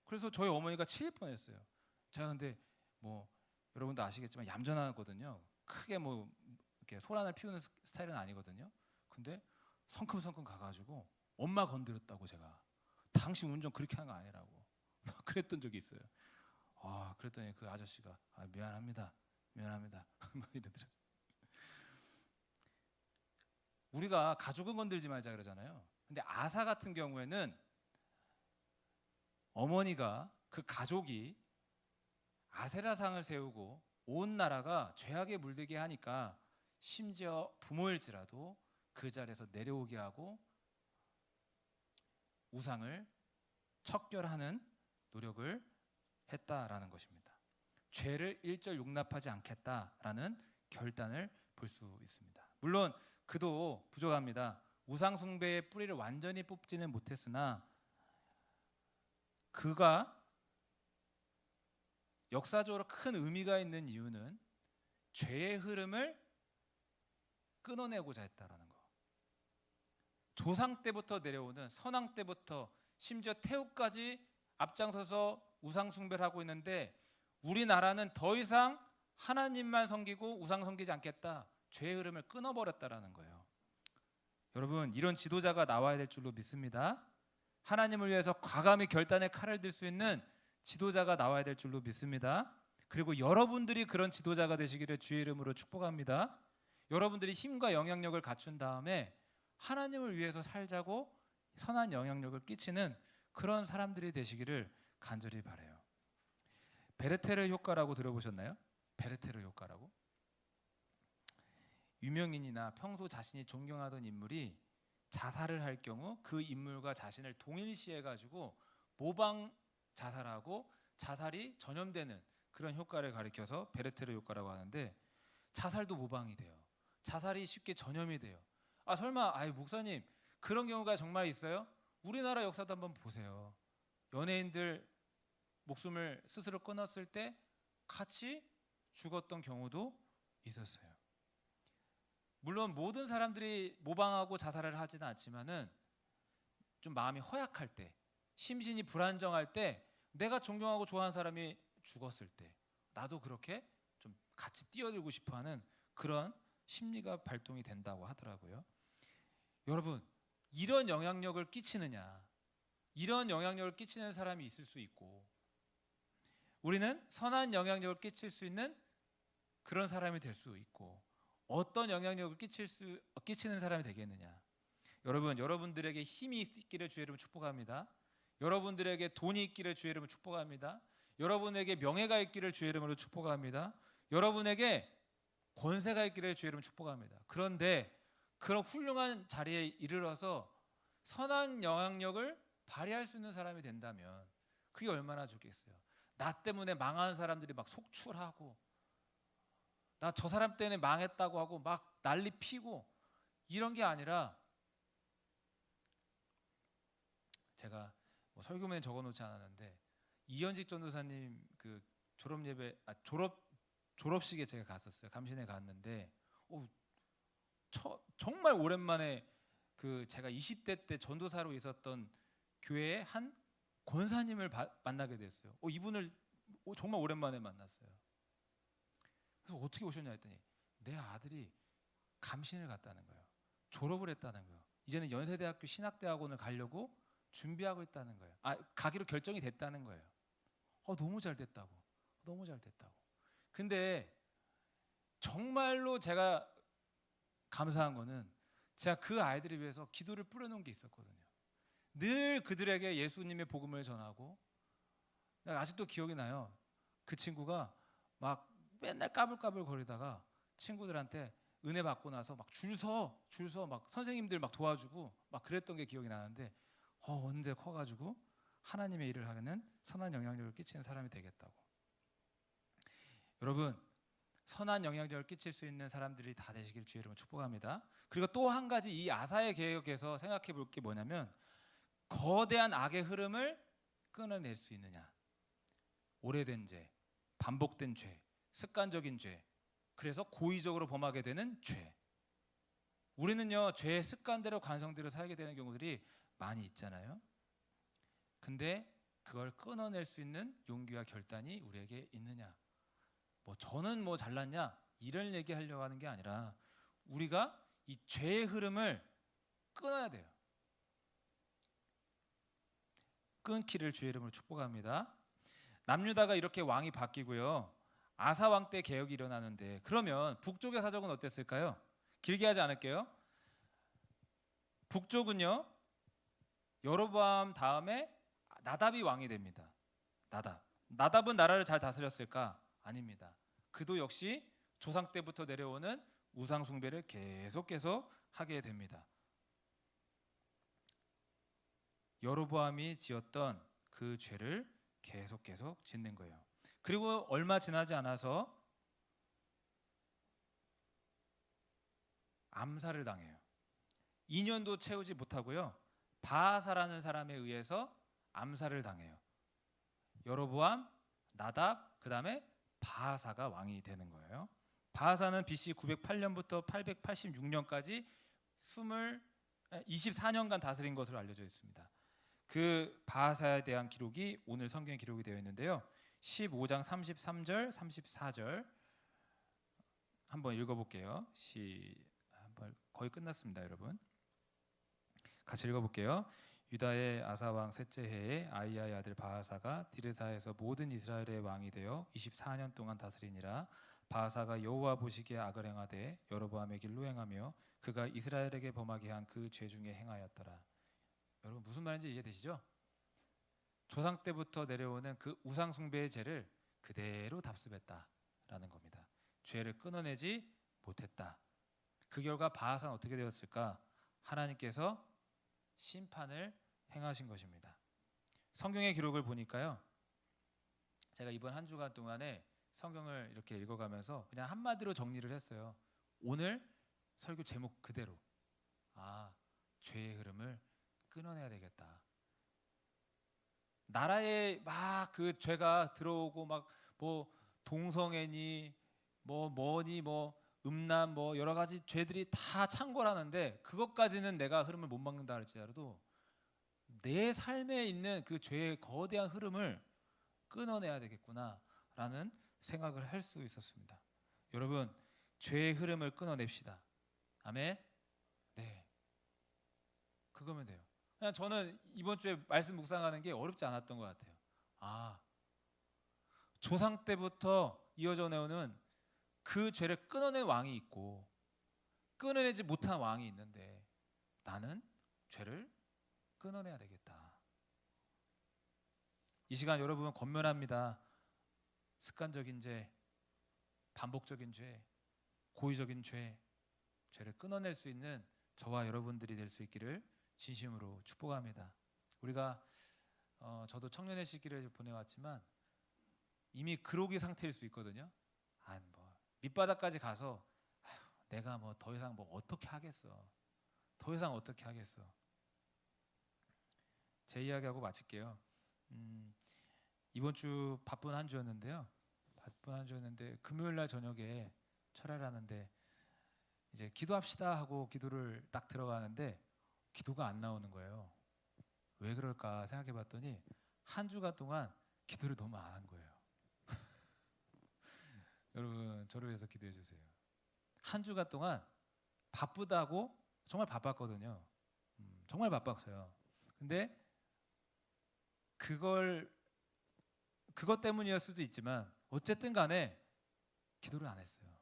그래서 저희 어머니가 치일 뻔했어요. 제가 근데 뭐 여러분도 아시겠지만 얌전하거든요. 크게 뭐 이렇게 소란을 피우는 스타일은 아니거든요. 근데 성큼성큼 가가지고 엄마 건드렸다고 제가 당신 운전 그렇게 한 거 아니라고 막 그랬던 적이 있어요. 그랬더니 그 아저씨가 미안합니다 막 이러더라고요. 우리가 가족은 건들지 말자 그러잖아요. 근데 아사 같은 경우에는 어머니가 그 가족이 아세라상을 세우고 온 나라가 죄악에 물들게 하니까 심지어 부모일지라도 그 자리에서 내려오게 하고 우상을 척결하는 노력을 했다라는 것입니다. 죄를 일절 용납하지 않겠다라는 결단을 볼 수 있습니다. 물론 그도 부족합니다. 우상 숭배의 뿌리를 완전히 뽑지는 못했으나 그가 역사적으로 큰 의미가 있는 이유는 죄의 흐름을 끊어내고자 했다라는 거. 조상 때부터 내려오는 선왕 때부터 심지어 태후까지 앞장서서 우상 숭배를 하고 있는데 우리나라는 더 이상 하나님만 섬기고 우상 섬기지 않겠다. 죄의 흐름을 끊어버렸다라는 거예요. 여러분, 이런 지도자가 나와야 될 줄로 믿습니다. 하나님을 위해서 과감히 결단의 칼을 들 수 있는 지도자가 나와야 될 줄로 믿습니다. 그리고 여러분들이 그런 지도자가 되시기를 주의 이름으로 축복합니다. 여러분들이 힘과 영향력을 갖춘 다음에 하나님을 위해서 살자고 선한 영향력을 끼치는 그런 사람들이 되시기를 간절히 바라요. 베르테르 효과라고 들어보셨나요? 베르테르 효과라고? 유명인이나 평소 자신이 존경하던 인물이 자살을 할 경우 그 인물과 자신을 동일시해가지고 모방 자살하고 자살이 전염되는 그런 효과를 가리켜서 베르테르 효과라고 하는데 자살도 모방이 돼요. 자살이 쉽게 전염이 돼요. 설마 목사님 그런 경우가 정말 있어요? 우리나라 역사도 한번 보세요. 연예인들 목숨을 스스로 끊었을 때 같이 죽었던 경우도 있었어요. 물론 모든 사람들이 모방하고 자살을 하지는 않지만은 좀 마음이 허약할 때, 심신이 불안정할 때, 내가 존경하고 좋아하는 사람이 죽었을 때 나도 그렇게 좀 같이 뛰어들고 싶어하는 그런 심리가 발동이 된다고 하더라고요. 여러분, 이런 영향력을 끼치느냐, 이런 영향력을 끼치는 사람이 있을 수 있고 우리는 선한 영향력을 끼칠 수 있는 그런 사람이 될 수 있고 어떤 영향력을 끼치는 사람이 되겠느냐. 여러분, 여러분들에게 힘이 있기를 주의 이름으로 축복합니다. 여러분들에게 돈이 있기를 주의 이름으로 축복합니다. 여러분에게 명예가 있기를 주의 이름으로 축복합니다. 여러분에게 권세가 있기를 주의 이름으로 축복합니다. 그런데 그런 훌륭한 자리에 이르러서 선한 영향력을 발휘할 수 있는 사람이 된다면 그게 얼마나 좋겠어요. 나 때문에 망하는 사람들이 막 속출하고 나 저 사람 때문에 망했다고 하고 막 난리 피고 이런 게 아니라 제가 설교문에 적어놓지 않았는데 이현직 전도사님 그 졸업식에 제가 갔었어요. 감신에 갔는데 정말 오랜만에 그 제가 20대 때 전도사로 있었던 교회의 한 권사님을 만나게 됐어요. 이분을 정말 오랜만에 만났어요. 그래서 어떻게 오셨냐 했더니 내 아들이 감신을 갔다는 거예요. 졸업을 했다는 거예요. 이제는 연세대학교 신학대학원을 가려고 준비하고 있다는 거예요. 가기로 결정이 됐다는 거예요. 너무 잘 됐다고. 너무 잘 됐다고. 근데 정말로 제가 감사한 거는 제가 그 아이들을 위해서 기도를 뿌려놓은 게 있었거든요. 늘 그들에게 예수님의 복음을 전하고 아직도 기억이 나요. 그 친구가 막 맨날 까불까불 거리다가 친구들한테 은혜 받고 나서 막 줄 서 막 선생님들 막 도와주고 막 그랬던 게 기억이 나는데 언제 커가지고 하나님의 일을 하는 선한 영향력을 끼치는 사람이 되겠다고. 여러분, 선한 영향력을 끼칠 수 있는 사람들이 다 되시길 주의 이름으로 축복합니다. 그리고 또 한 가지 이 아사의 개혁에서 생각해 볼 게 뭐냐면 거대한 악의 흐름을 끊어낼 수 있느냐. 오래된 죄, 반복된 죄, 습관적인 죄, 그래서 고의적으로 범하게 되는 죄. 우리는요, 죄의 습관대로 관성대로 살게 되는 경우들이 많이 있잖아요. 근데 그걸 끊어낼 수 있는 용기와 결단이 우리에게 있느냐. 저는 잘났냐 이런 얘기하려고 하는 게 아니라 우리가 이 죄의 흐름을 끊어야 돼요. 끊기를 주의 이름으로 축복합니다. 남유다가 이렇게 왕이 바뀌고요. 아사 왕 때 개혁이 일어나는데 그러면 북쪽의 사정은 어땠을까요? 길게 하지 않을게요. 북쪽은요. 여로보암 다음에 나답이 왕이 됩니다. 나답은 나라를 잘 다스렸을까? 아닙니다. 그도 역시 조상 때부터 내려오는 우상 숭배를 계속 하게 됩니다. 여로보암이 지었던 그 죄를 계속 짓는 거예요. 그리고 얼마 지나지 않아서 암살을 당해요. 2년도 채우지 못하고요. 바하사라는 사람에 의해서 암살을 당해요. 여로보암, 나답, 그 다음에 바하사가 왕이 되는 거예요. 바하사는 BC 908년부터 886년까지 24년간 다스린 것으로 알려져 있습니다. 그 바하사에 대한 기록이 오늘 성경에 기록이 되어 있는데요. 15장 33절, 34절 한번 읽어볼게요. 거의 끝났습니다, 여러분. 같이 읽어볼게요. 유다의 아사 왕 셋째 해에 아이야의 아들 바하사가 디르사에서 모든 이스라엘의 왕이 되어 24년 동안 다스리니라. 바하사가 여호와 보시기에 악을 행하되 여로보암의 길로 행하며 그가 이스라엘에게 범하게 한 그 죄 중에 행하였더라. 여러분 무슨 말인지 이해되시죠? 조상 때부터 내려오는 그 우상 숭배의 죄를 그대로 답습했다라는 겁니다. 죄를 끊어내지 못했다. 그 결과 바하사는 어떻게 되었을까? 하나님께서 심판을 행하신 것입니다. 성경의 기록을 보니까요. 제가 이번 한 주간 동안에 성경을 이렇게 읽어가면서 그냥 한마디로 정리를 했어요. 오늘 설교 제목 그대로. 죄의 흐름을 끊어내야 되겠다. 나라에 막 그 죄가 들어오고 막 뭐 동성애니 뭐니 음란 여러 가지 죄들이 다 창궐하는데 그것까지는 내가 흐름을 못 막는다 할지라도 내 삶에 있는 그 죄의 거대한 흐름을 끊어내야 되겠구나라는 생각을 할 수 있었습니다. 여러분 죄의 흐름을 끊어냅시다. 아멘. 네, 그거면 돼요. 그냥 저는 이번 주에 말씀 묵상하는 게 어렵지 않았던 것 같아요. 조상 때부터 이어져 내오는 그 죄를 끊어낸 왕이 있고 끊어내지 못한 왕이 있는데 나는 죄를 끊어내야 되겠다. 이 시간 여러분 권면합니다. 습관적인 죄, 반복적인 죄, 고의적인 죄를 끊어낼 수 있는 저와 여러분들이 될 수 있기를 진심으로 축복합니다. 우리가 저도 청년의 시기를 보내왔지만 이미 그로기 상태일 수 있거든요. 밑바닥까지 가서 내가 더 이상 어떻게 하겠어. 더 이상 어떻게 하겠어. 제 이야기하고 마칠게요. 이번 주 바쁜 한 주였는데요. 금요일 날 저녁에 철회를 하는데 이제 기도합시다 하고 기도를 딱 들어가는데 기도가 안 나오는 거예요. 왜 그럴까 생각해 봤더니 한 주간 동안 기도를 너무 안 한 거예요. 여러분 저를 위해서 기도해 주세요. 한 주간 동안 바쁘다고 정말 바빴거든요. 정말 바빴어요. 근데 그것 때문이었을 수도 있지만 어쨌든 간에 기도를 안 했어요.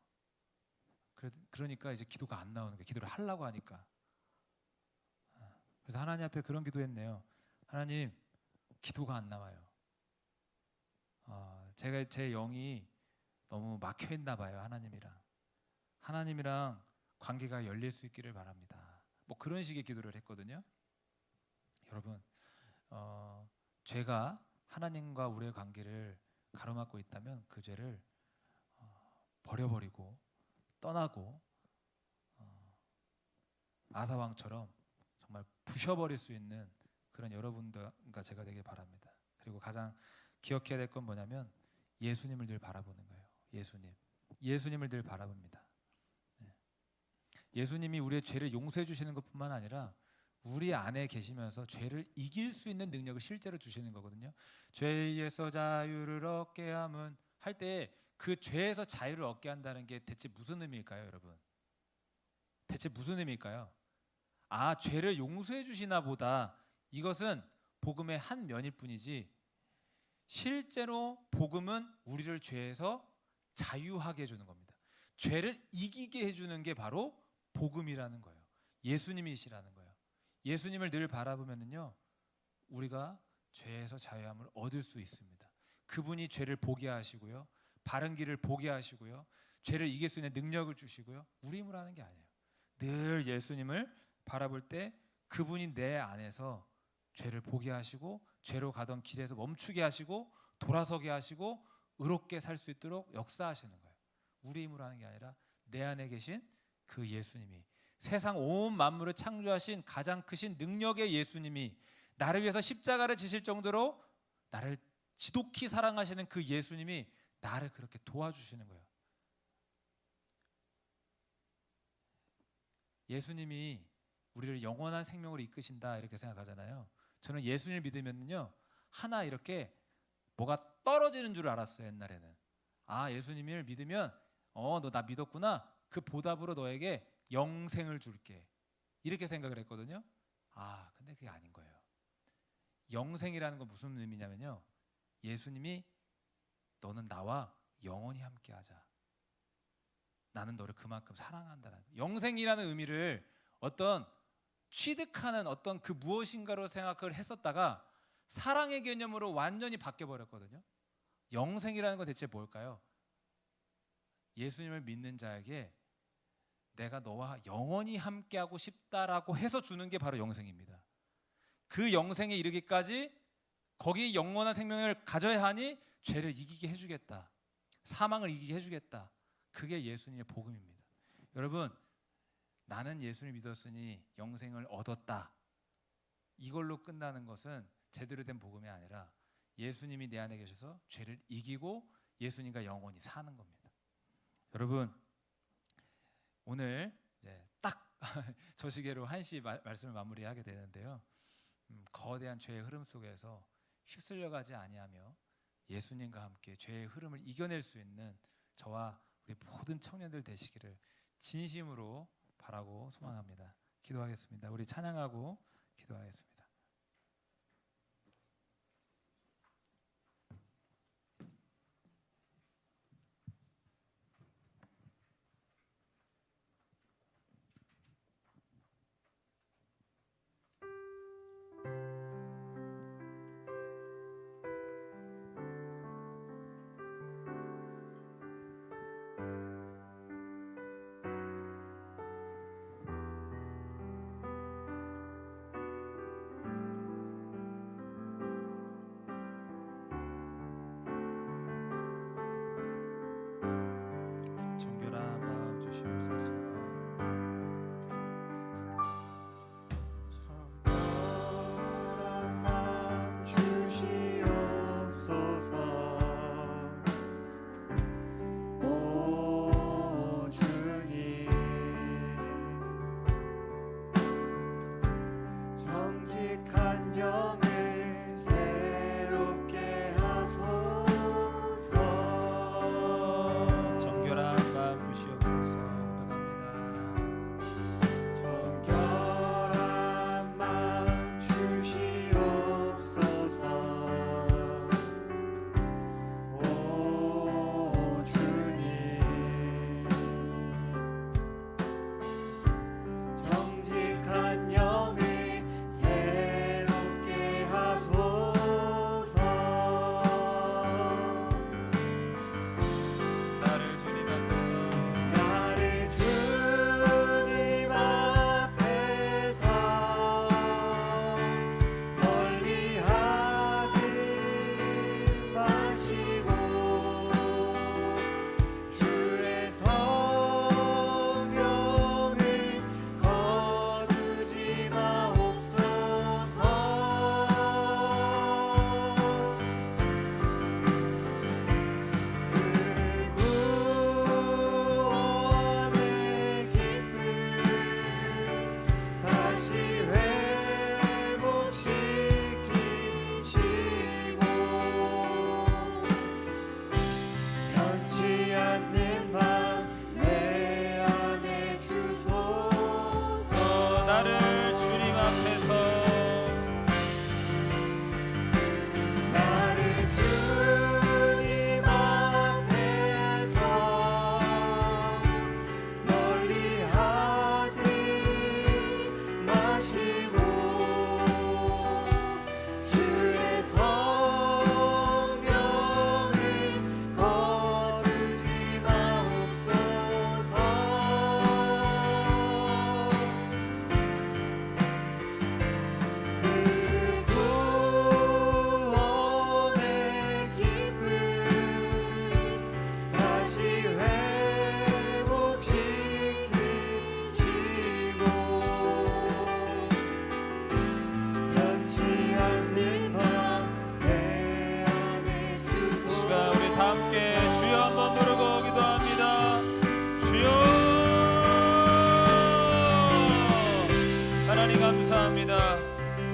그러니까 이제 기도가 안 나오는 거예요. 기도를 하려고 하니까. 그래서 하나님 앞에 그런 기도했네요. 하나님, 기도가 안 나와요. 제가 제 영이 너무 막혀 있나 봐요. 하나님이랑 관계가 열릴 수 있기를 바랍니다. 그런 식의 기도를 했거든요. 여러분, 죄가 하나님과 우리의 관계를 가로막고 있다면 그 죄를 버려버리고 떠나고 아사 왕처럼 정말 부셔버릴 수 있는 그런 여러분들과 제가 되길 바랍니다. 그리고 가장 기억해야 될 건 뭐냐면 예수님을 늘 바라보는 거예요. 예수님을 늘 바라봅니다. 예수님이 우리의 죄를 용서해 주시는 것뿐만 아니라 우리 안에 계시면서 죄를 이길 수 있는 능력을 실제로 주시는 거거든요. 죄에서 자유를 얻게 함은 할 때 그 죄에서 자유를 얻게 한다는 게 대체 무슨 의미일까요, 여러분? 대체 무슨 의미일까요? 아, 죄를 용서해 주시나 보다. 이것은 복음의 한 면일 뿐이지 실제로 복음은 우리를 죄에서 자유하게 해주는 겁니다. 죄를 이기게 해주는 게 바로 복음이라는 거예요. 예수님이시라는 거예요. 예수님을 늘 바라보면요 우리가 죄에서 자유함을 얻을 수 있습니다. 그분이 죄를 보게 하시고요, 바른 길을 보게 하시고요, 죄를 이길 수 있는 능력을 주시고요. 우리 힘으로 하는 게 아니에요. 늘 예수님을 바라볼 때 그분이 내 안에서 죄를 보게 하시고 죄로 가던 길에서 멈추게 하시고 돌아서게 하시고 의롭게 살 수 있도록 역사하시는 거예요. 우리 힘으로 하는 게 아니라 내 안에 계신 그 예수님이, 세상 온 만물을 창조하신 가장 크신 능력의 예수님이, 나를 위해서 십자가를 지실 정도로 나를 지독히 사랑하시는 그 예수님이 나를 그렇게 도와주시는 거예요. 예수님이 우리를 영원한 생명으로 이끄신다 이렇게 생각하잖아요. 저는 예수님을 믿으면요 하나 이렇게 뭐가 떨어지는 줄 알았어요. 옛날에는 아, 예수님을 믿으면 너 나 믿었구나, 그 보답으로 너에게 영생을 줄게 이렇게 생각을 했거든요. 아, 근데 그게 아닌 거예요. 영생이라는 건 무슨 의미냐면요, 예수님이 너는 나와 영원히 함께하자, 나는 너를 그만큼 사랑한다는, 영생이라는 의미를 어떤 취득하는 어떤 그 무엇인가로 생각을 했었다가 사랑의 개념으로 완전히 바뀌어 버렸거든요. 영생이라는 건 대체 뭘까요? 예수님을 믿는 자에게 내가 너와 영원히 함께하고 싶다라고 해서 주는 게 바로 영생입니다. 그 영생에 이르기까지 거기 영원한 생명을 가져야 하니 죄를 이기게 해주겠다, 사망을 이기게 해주겠다. 그게 예수님의 복음입니다. 여러분, 나는 예수를 믿었으니 영생을 얻었다, 이걸로 끝나는 것은 제대로 된 복음이 아니라 예수님이 내 안에 계셔서 죄를 이기고 예수님과 영원히 사는 겁니다. 여러분, 오늘 이제 딱 저 시계로 1시 말씀을 마무리하게 되는데요. 거대한 죄의 흐름 속에서 휩쓸려 가지 아니하며 예수님과 함께 죄의 흐름을 이겨낼 수 있는 저와 우리 모든 청년들 되시기를 진심으로 바라고 소망합니다. 기도하겠습니다. 우리 찬양하고 기도하겠습니다.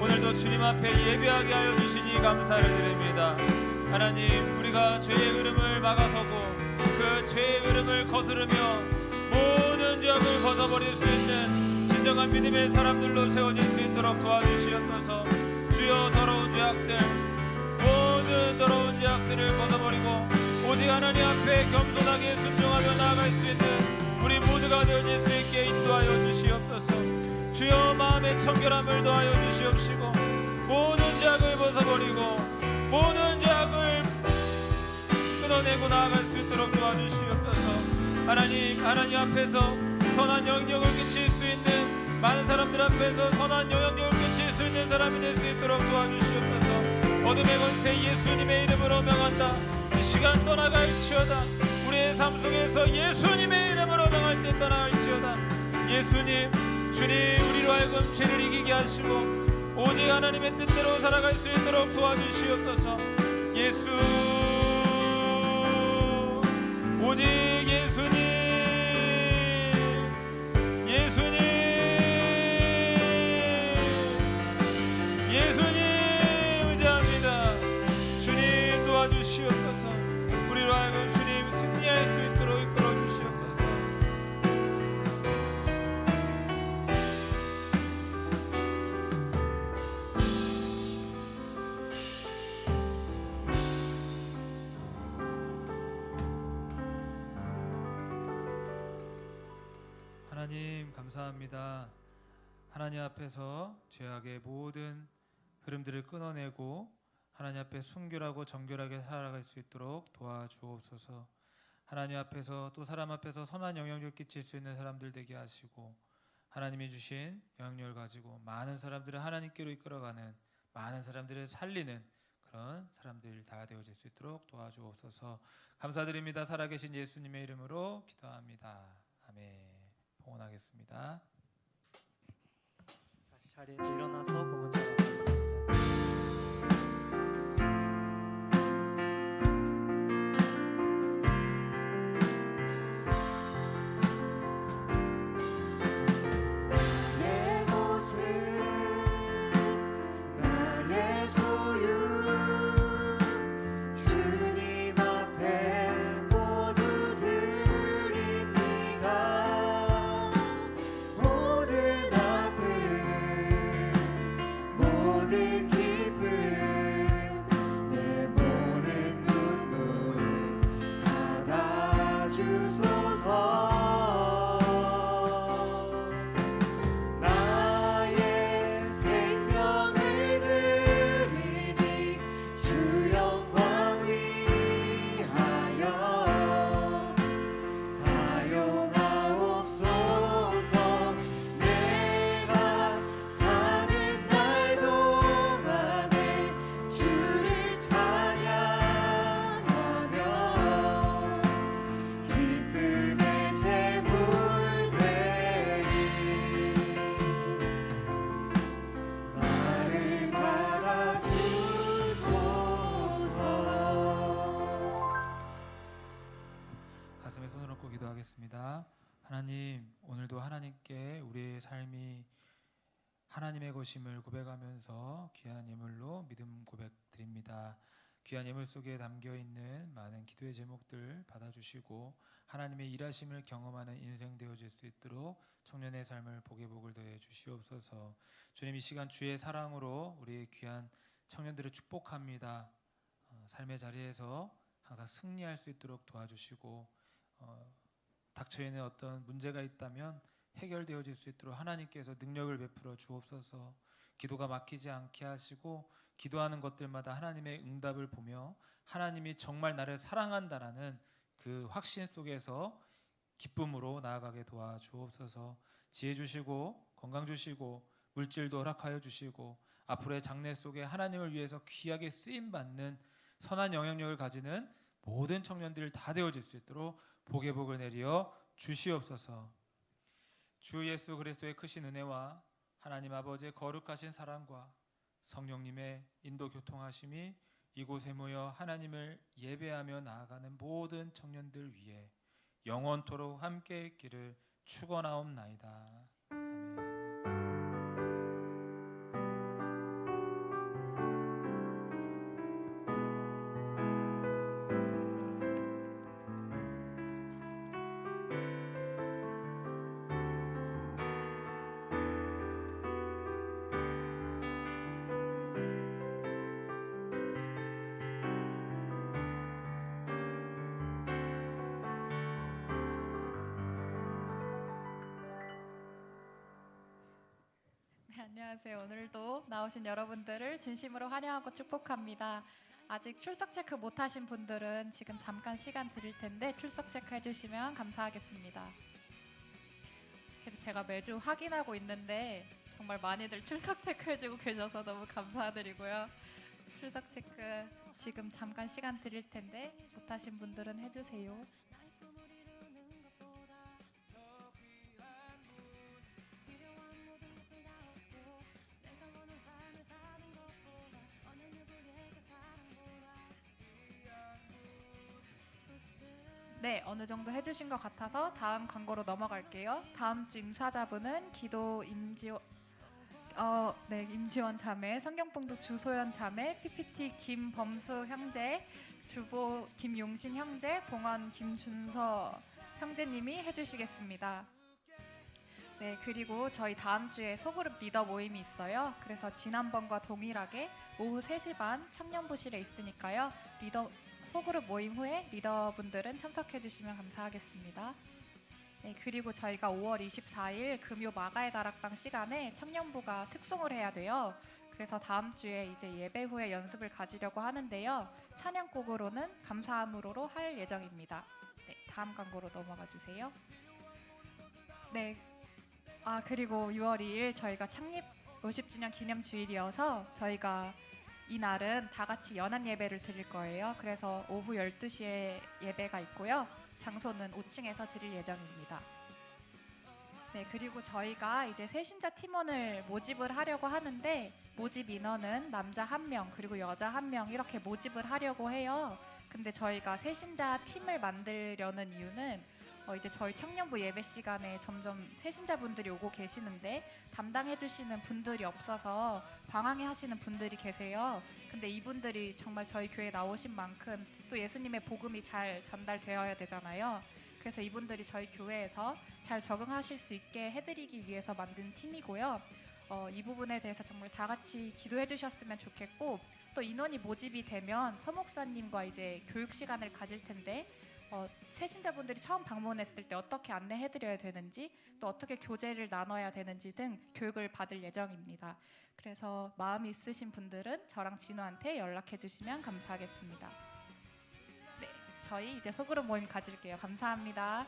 오늘도 주님 앞에 예배하게 하여 주시니 감사를 드립니다. 하나님, 우리가 죄의 흐름을 막아서고 그 죄의 흐름을 거스르며 모든 죄악을 벗어버릴 수 있는 진정한 믿음의 사람들로 세워질 수 있도록 도와주시옵소서. 주여, 더러운 죄악들, 모든 더러운 죄악들을 벗어버리고 오직 하나님 앞에 겸손하게 순종하며 나아갈 수 있는 우리 모두가 되어질 수 있게 인도하여 주시옵소서. 주여, 마음의 청결함을 더하여 주시옵시고 모든 죄악을 벗어버리고 모든 죄악을 끊어내고 나아갈 수 있도록 도와주시옵소서. 하나님 앞에서 선한 영향력을 끼칠 수 있는, 많은 사람들 앞에서 선한 영향력을 끼칠 수 있는 사람이 될 수 있도록 도와주시옵소서. 어둠의 권세 예수님의 이름으로 명한다. 이 시간 떠나갈지어다. 우리의 삶 속에서 예수님의 이름으로 명할 때 떠나갈지어다. 예수님, 주님, 우리로 하여금 죄를 이기게 하시고 오직 하나님의 뜻대로 살아갈 수 있도록 도와주시옵소서. 예수, 오직 예수님, 예수님, 예수님 의지합니다. 주님 도와주시옵소서. 우리로 하여금 주님 승리할 수 있도록 이끌어 주시옵소서. 하나님 감사합니다. 하나님 앞에서 죄악의 모든 흐름들을 끊어내고 하나님 앞에 순결하고 정결하게 살아갈 수 있도록 도와주옵소서. 하나님 앞에서 또 사람 앞에서 선한 영향력을 끼칠 수 있는 사람들 되게 하시고 하나님이 주신 영향력을 가지고 많은 사람들을 하나님께로 이끌어가는, 많은 사람들을 살리는 그런 사람들 다 되어질 수 있도록 도와주옵소서. 감사드립니다. 살아계신 예수님의 이름으로 기도합니다. 아멘. 봉헌하겠습니다. 다시 자리에서 일어나서 봉헌 전하겠습니다. 내 곳은 나의 소유 주님 앞에 모두 드립니다. 모든 아픔 모든 기쁨 내 모든 눈물 받아주소서. 나의 생명을 드리니 주 영광 위하여 사용하옵소서. 내가 사는 날 동안에 주를 찬양하며 기쁨의 제물 되리. 나를 받아주소서. 가슴에 손을 얹고 기도하겠습니다. 하나님, 오늘도 하나님께 우리의 삶이 하나님의 것임을 고백하면서 귀한 예물로 믿음 고백 드립니다. 귀한 예물 속에 담겨있는 많은 기도의 제목들 받아주시고 하나님의 일하심을 경험하는 인생 되어질 수 있도록 청년의 삶을 복의 복을 더해 주시옵소서. 주님, 이 시간 주의 사랑으로 우리의 귀한 청년들을 축복합니다. 삶의 자리에서 항상 승리할 수 있도록 도와주시고 닥쳐있는 어떤 문제가 있다면 해결되어질 수 있도록 하나님께서 능력을 베풀어 주옵소서. 기도가 막히지 않게 하시고 기도하는 것들마다 하나님의 응답을 보며 하나님이 정말 나를 사랑한다라는 그 확신 속에서 기쁨으로 나아가게 도와주옵소서. 지혜 주시고 건강 주시고 물질도 허락하여 주시고 앞으로의 장래 속에 하나님을 위해서 귀하게 쓰임받는 선한 영향력을 가지는 모든 청년들 다 되어질 수 있도록 복의 복을 내려 주시옵소서. 주 예수 그리스도의 크신 은혜와 하나님 아버지의 거룩하신 사랑과 성령님의 인도 교통하심이 이곳에 모여 하나님을 예배하며 나아가는 모든 청년들 위해 영원토록 함께 있기를 축원하옵나이다. 아멘. 안녕하세요. 오늘도 나오신 여러분들을 진심으로 환영하고 축복합니다. 아직 출석 체크 못하신 분들은 지금 잠깐 시간 드릴 텐데 출석 체크 해주시면 감사하겠습니다. 그래도 제가 매주 확인하고 있는데 정말 많이들 출석 체크 해주고 계셔서 너무 감사드리고요. 출석 체크 지금 잠깐 시간 드릴 텐데 못하신 분들은 해주세요. 네, 어느 정도 해주신 것 같아서 다음 광고로 넘어갈게요. 다음 주 임사자분은 기도 임지원 자매, 성경봉도 주소연 자매, PPT 김범수 형제, 주보 김용신 형제, 봉헌 김준서 형제님이 해주시겠습니다. 네, 그리고 저희 다음 주에 소그룹 리더 모임이 있어요. 그래서 지난번과 동일하게 오후 3시 반 청년부실에 있으니까요. 소그룹 모임 후에 리더분들은 참석해 주시면 감사하겠습니다. 네, 그리고 저희가 5월 24일 금요 마가의 다락방 시간에 청년부가 특송을 해야 돼요. 그래서 다음 주에 이제 예배 후에 연습을 가지려고 하는데요. 찬양곡으로는 감사함으로로 할 예정입니다. 네, 다음 광고로 넘어가 주세요. 네, 그리고 6월 2일 저희가 창립 50주년 기념 주일이어서 저희가 이날은 다 같이 연합 예배를 드릴 거예요. 그래서 오후 12시에 예배가 있고요. 장소는 5층에서 드릴 예정입니다. 네, 그리고 저희가 이제 새신자 팀원을 모집을 하려고 하는데 모집 인원은 남자 1명 그리고 여자 1명 이렇게 모집을 하려고 해요. 근데 저희가 새신자 팀을 만들려는 이유는 이제 저희 청년부 예배 시간에 점점 새신자분들이 오고 계시는데 담당해 주시는 분들이 없어서 방황해 하시는 분들이 계세요. 근데 이분들이 정말 저희 교회에 나오신 만큼 또 예수님의 복음이 잘 전달되어야 되잖아요. 그래서 이분들이 저희 교회에서 잘 적응하실 수 있게 해드리기 위해서 만든 팀이고요. 이 부분에 대해서 정말 다 같이 기도해 주셨으면 좋겠고 또 인원이 모집이 되면 서목사님과 이제 교육 시간을 가질 텐데 새신자분들이 처음 방문했을 때 어떻게 안내해드려야 되는지 또 어떻게 교제를 나눠야 되는지 등 교육을 받을 예정입니다. 그래서 마음 있으신 분들은 저랑 진우한테 연락해 주시면 감사하겠습니다. 네, 저희 이제 소그룹 모임 가질게요. 감사합니다.